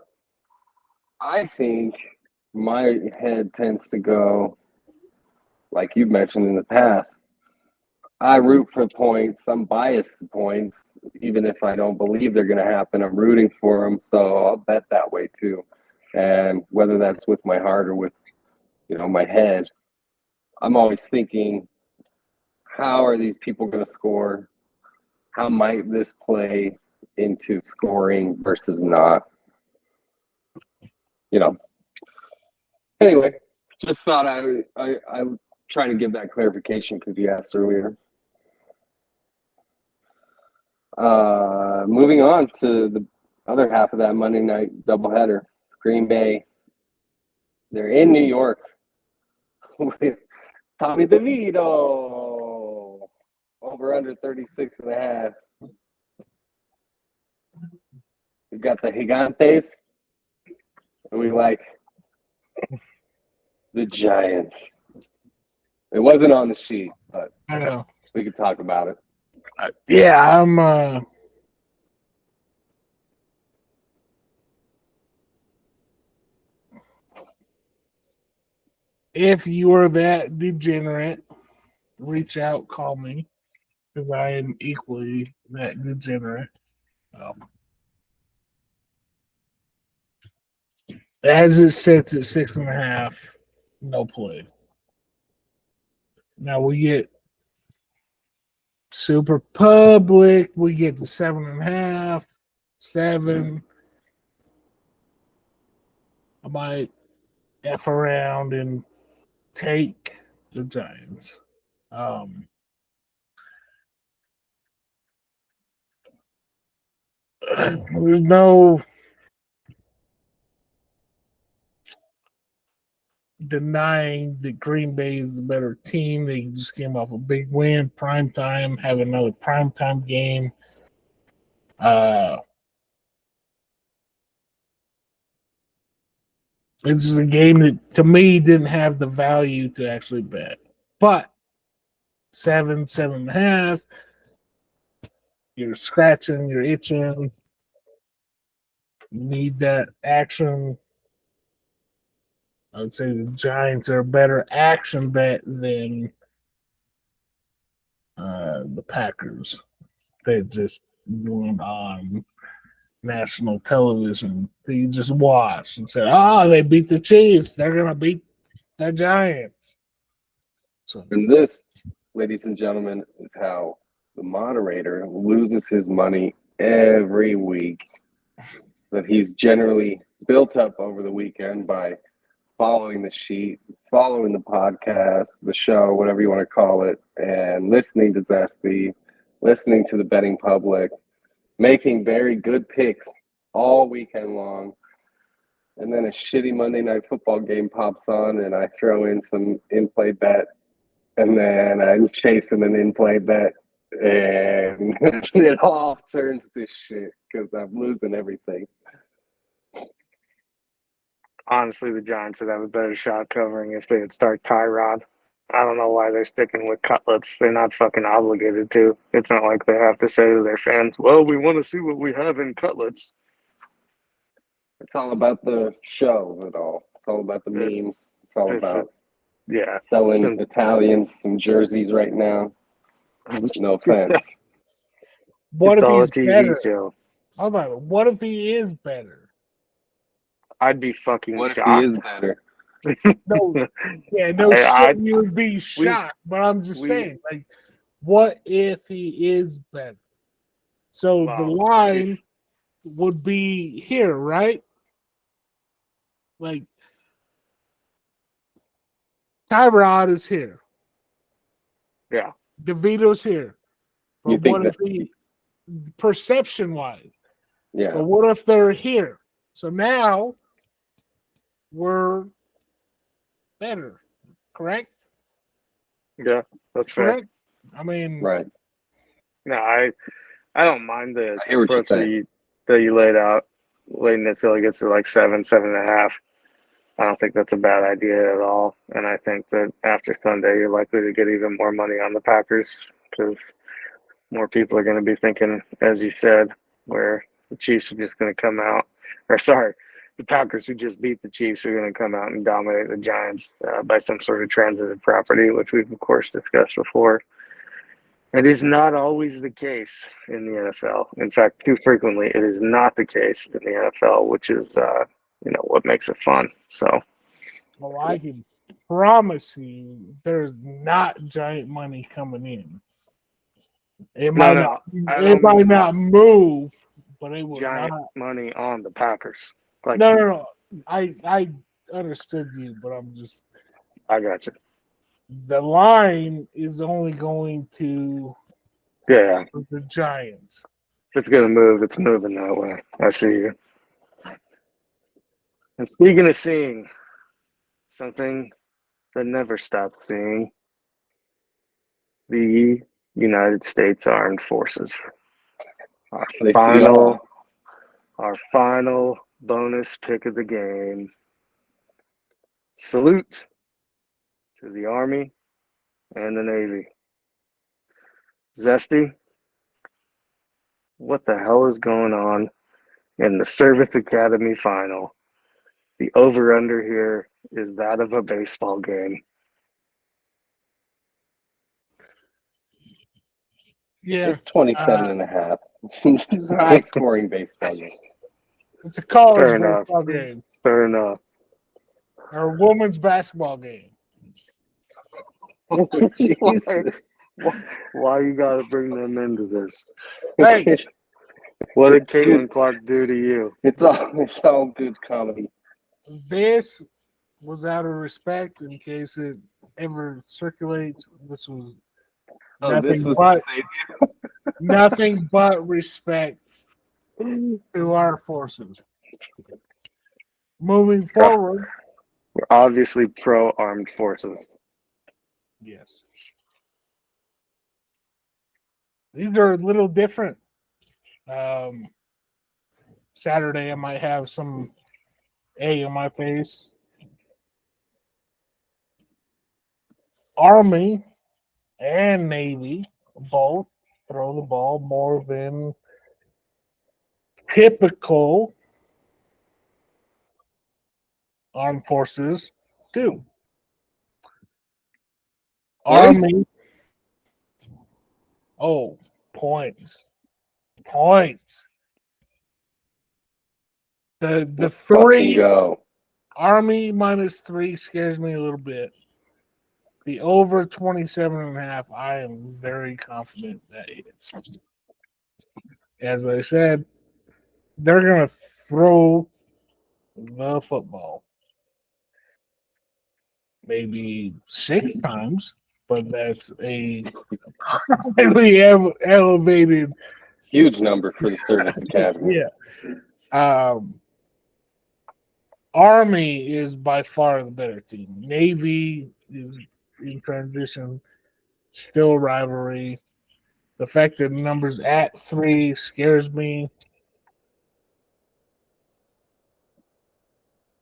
I think my head tends to go, like you've mentioned in the past, I root for points. I'm biased to points, even if I don't believe they're going to happen. I'm rooting for them, so I'll bet that way too. And whether that's with my heart or with, my head, I'm always thinking, how are these people going to score? How might this play into scoring versus not? Anyway, just thought I would try to give that clarification because you asked earlier. Moving on to the other half of that Monday night doubleheader, Green Bay. They're in New York with Tommy DeVito over under 36.5. We got the Gigantes, and we like the Giants. It wasn't on the sheet, but I know. we could talk about it. Yeah, I'm. If you are that degenerate, reach out, call me, because I am equally that degenerate. As it sits at 6.5, no play. Now we get Super Public, we get the 7.5, 7. I might F around and take the Giants. There's no denying that Green Bay is the better team. They just came off a big win, prime time, have another prime time game. This is a game that to me didn't have the value to actually bet. But 7.5, you're scratching, you're itching, you need that action. I would say the Giants are a better action bet than the Packers. They just went on national television that you just watched and said, "Oh, they beat the Chiefs. They're gonna beat the Giants." So And this, ladies and gentlemen, is how the moderator loses his money every week that he's generally built up over the weekend by following the sheet, following the podcast, the show, whatever you want to call it, and listening to Zesty, listening to the betting public, making very good picks all weekend long. And then a shitty Monday night football game pops on, and I throw in some in-play bet, and then I'm chasing an in-play bet, and it all turns to shit because I'm losing everything. Honestly, the Giants would have a better shot covering if they would start Tyrod. I don't know why they're sticking with cutlets. They're not fucking obligated to. It's not like they have to say to their fans, well, we want to see what we have in cutlets. It's all about the show of it all. It's all about the memes. It's all about selling Italians some jerseys right now. No offense. what it's if all he's a TV better? show. Hold on. What if he is better? I'd be fucking What if shocked. he is better? No, shit, you would be shocked. But I'm just saying, like, what if he is better? So the line would be here, right? Like, Tyrod is here. Yeah. DeVito's here. But You think what if he, perception-wise? Yeah. But what if they're here? So now we're better, correct? Yeah, that's Correct. fair. I mean, right. No, I don't mind the I hear what you're approach saying. that you laid out, waiting until it gets to like 7.5. I don't think that's a bad idea at all. And I think that after Sunday, you're likely to get even more money on the Packers because more people are going to be thinking, as you said, where the Chiefs are just going to come out, or sorry, the Packers who just beat the Chiefs are going to come out and dominate the Giants by some sort of transitive property, which we've, of course, discussed before. It is not always the case in the NFL. In fact, too frequently, it is not the case in the NFL, which is, what makes it fun. So, well, I can promise you there's not giant money coming in. It might not move, but it will giant not money on the Packers. Like, no. I understood you, but I'm just. I got you. The line is only going to the Giants. If it's going to move, it's moving that way. I see you. And speaking of seeing, something that never stopped seeing, the United States Armed Forces. Our final bonus pick of the game. Salute to the Army and the Navy. Zesty, what the hell is going on in the Service Academy final? The over-under here is that of a baseball game. Yeah. It's 27.5. It's a high-scoring baseball game. It's a college baseball game. Fair enough. Or a women's basketball game. Jesus. Why you got to bring them into this? Hey. What did Caitlin Clark do to you? It's all good comedy. This was out of respect in case it ever circulates. This was nothing but respect to our forces. Moving forward. We're obviously pro-armed forces. Yes. These are a little different. Saturday, I might have some A in my face. Army and Navy both throw the ball more than typical armed forces do. Army. Oh, points. The Fucking 3 go. Army -3 scares me a little bit. The over 27.5, I am very confident that hits. As I said, they're going to throw the football. Maybe 6 times, but that's a highly elevated. Huge number for the Service Academy. Yeah. Army is by far the better team. Navy is in transition, still a rivalry. The fact that the number's at 3 scares me.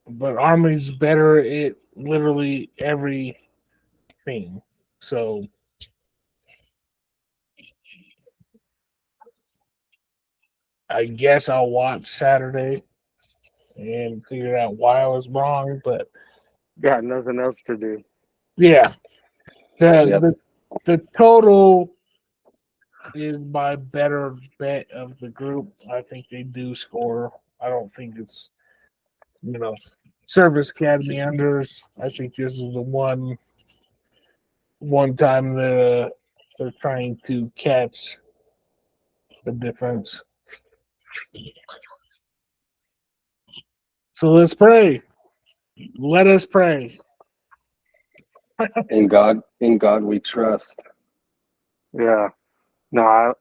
But Army's better at literally everything. So I guess I'll watch Saturday and figure out why I was wrong. But Got nothing else to do. yeah, Yep. the total is my better bet of the group. I think they do score. I don't think it's, Service Academy unders. I think this is the one time they're trying to catch the difference. So let's pray. Let us pray. In God we trust. Yeah. No,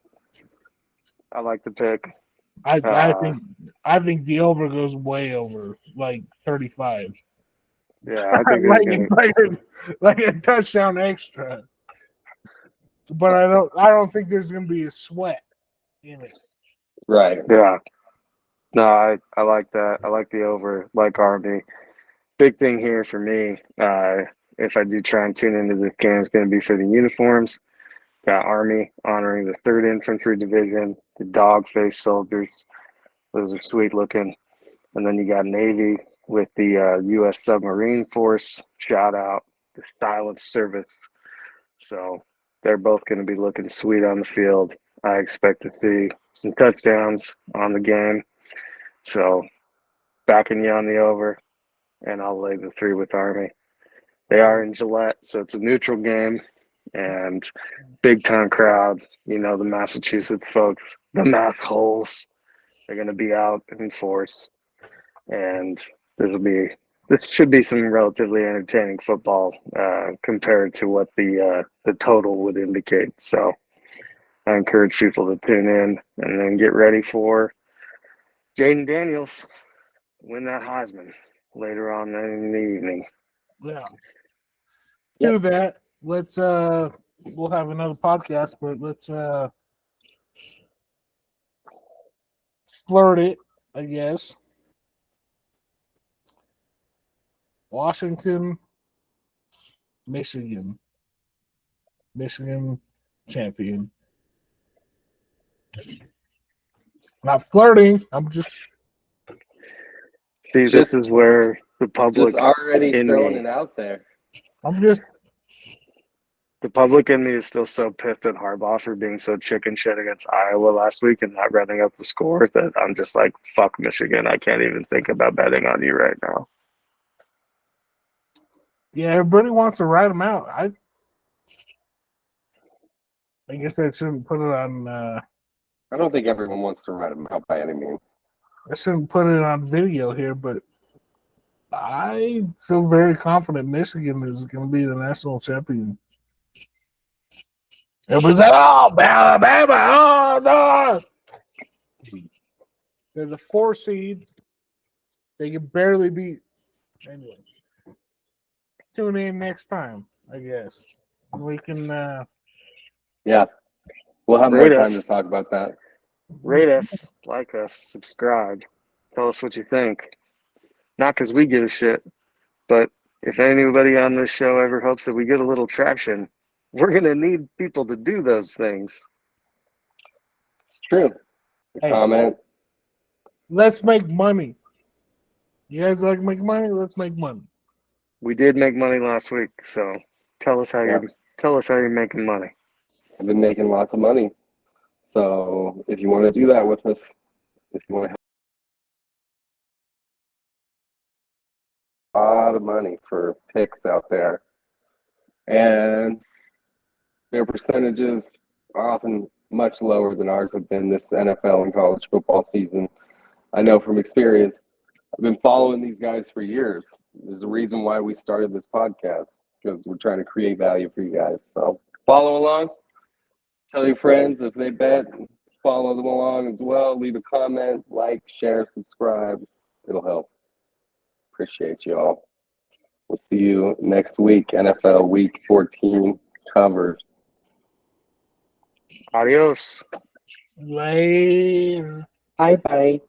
I like the pick. I think the over goes way over, like 35. Yeah, I think there's gonna like a touchdown extra. But I don't think there's gonna be a sweat in it. Right. Yeah. No, I like that. I like the over, like Army. Big thing here for me, if I do try and tune into this game, is going to be for the uniforms. Got Army honoring the 3rd Infantry Division, the dog face soldiers. Those are sweet looking. And then you got Navy with the U.S. Submarine Force. Shout out the silent service. So they're both going to be looking sweet on the field. I expect to see some touchdowns on the game. So backing you on the over, and I'll lay the 3 with Army. They are in Gillette, so it's a neutral game and big time crowd. The Massachusetts folks, the math holes, they're going to be out in force. And this should be some relatively entertaining football compared to what the total would indicate. So I encourage people to tune in and then get ready for Jayden Daniels win that Heisman later on in the evening. Yeah. Yep. Do that. Let's we'll have another podcast, but let's flirt it, I guess. Washington, Michigan champion. Not flirting. I'm just. See, this is where the public Just already in throwing me, it out there. I'm just. the public in me is still so pissed at Harbaugh for being so chicken shit against Iowa last week and not running up the score that I'm just like, fuck Michigan. I can't even think about betting on you right now. Yeah, everybody wants to write them out. I guess I shouldn't put it on. I don't think everyone wants to write them out by any means. I shouldn't put it on video here, but I feel very confident Michigan is going to be the national champion. Everybody's like, "Oh, Alabama! Oh no!" They're the 4 seed. They can barely beat. Anyway, tune in next time. I guess we can. Yeah. We'll have more Rate time us. to talk about that. Rate us, like us, subscribe. Tell us what you think. Not because we give a shit, but if anybody on this show ever hopes that we get a little traction, we're going to need people to do those things. It's true. Hey. Comment. Let's make money. You guys like make money? Let's make money. We did make money last week, so tell us how you're making money. I've been making lots of money. So if you want to do that with us, if you want to lot of money for picks out there. And their percentages are often much lower than ours have been this NFL and college football season. I know from experience. I've been following these guys for years. There's a reason why we started this podcast, because we're trying to create value for you guys. So follow along. Tell your friends if they bet. Follow them along as well. Leave a comment, like, share, subscribe. It'll help. Appreciate you all. We'll see you next week. NFL Week 14 covered. Adios. Later. Bye-bye.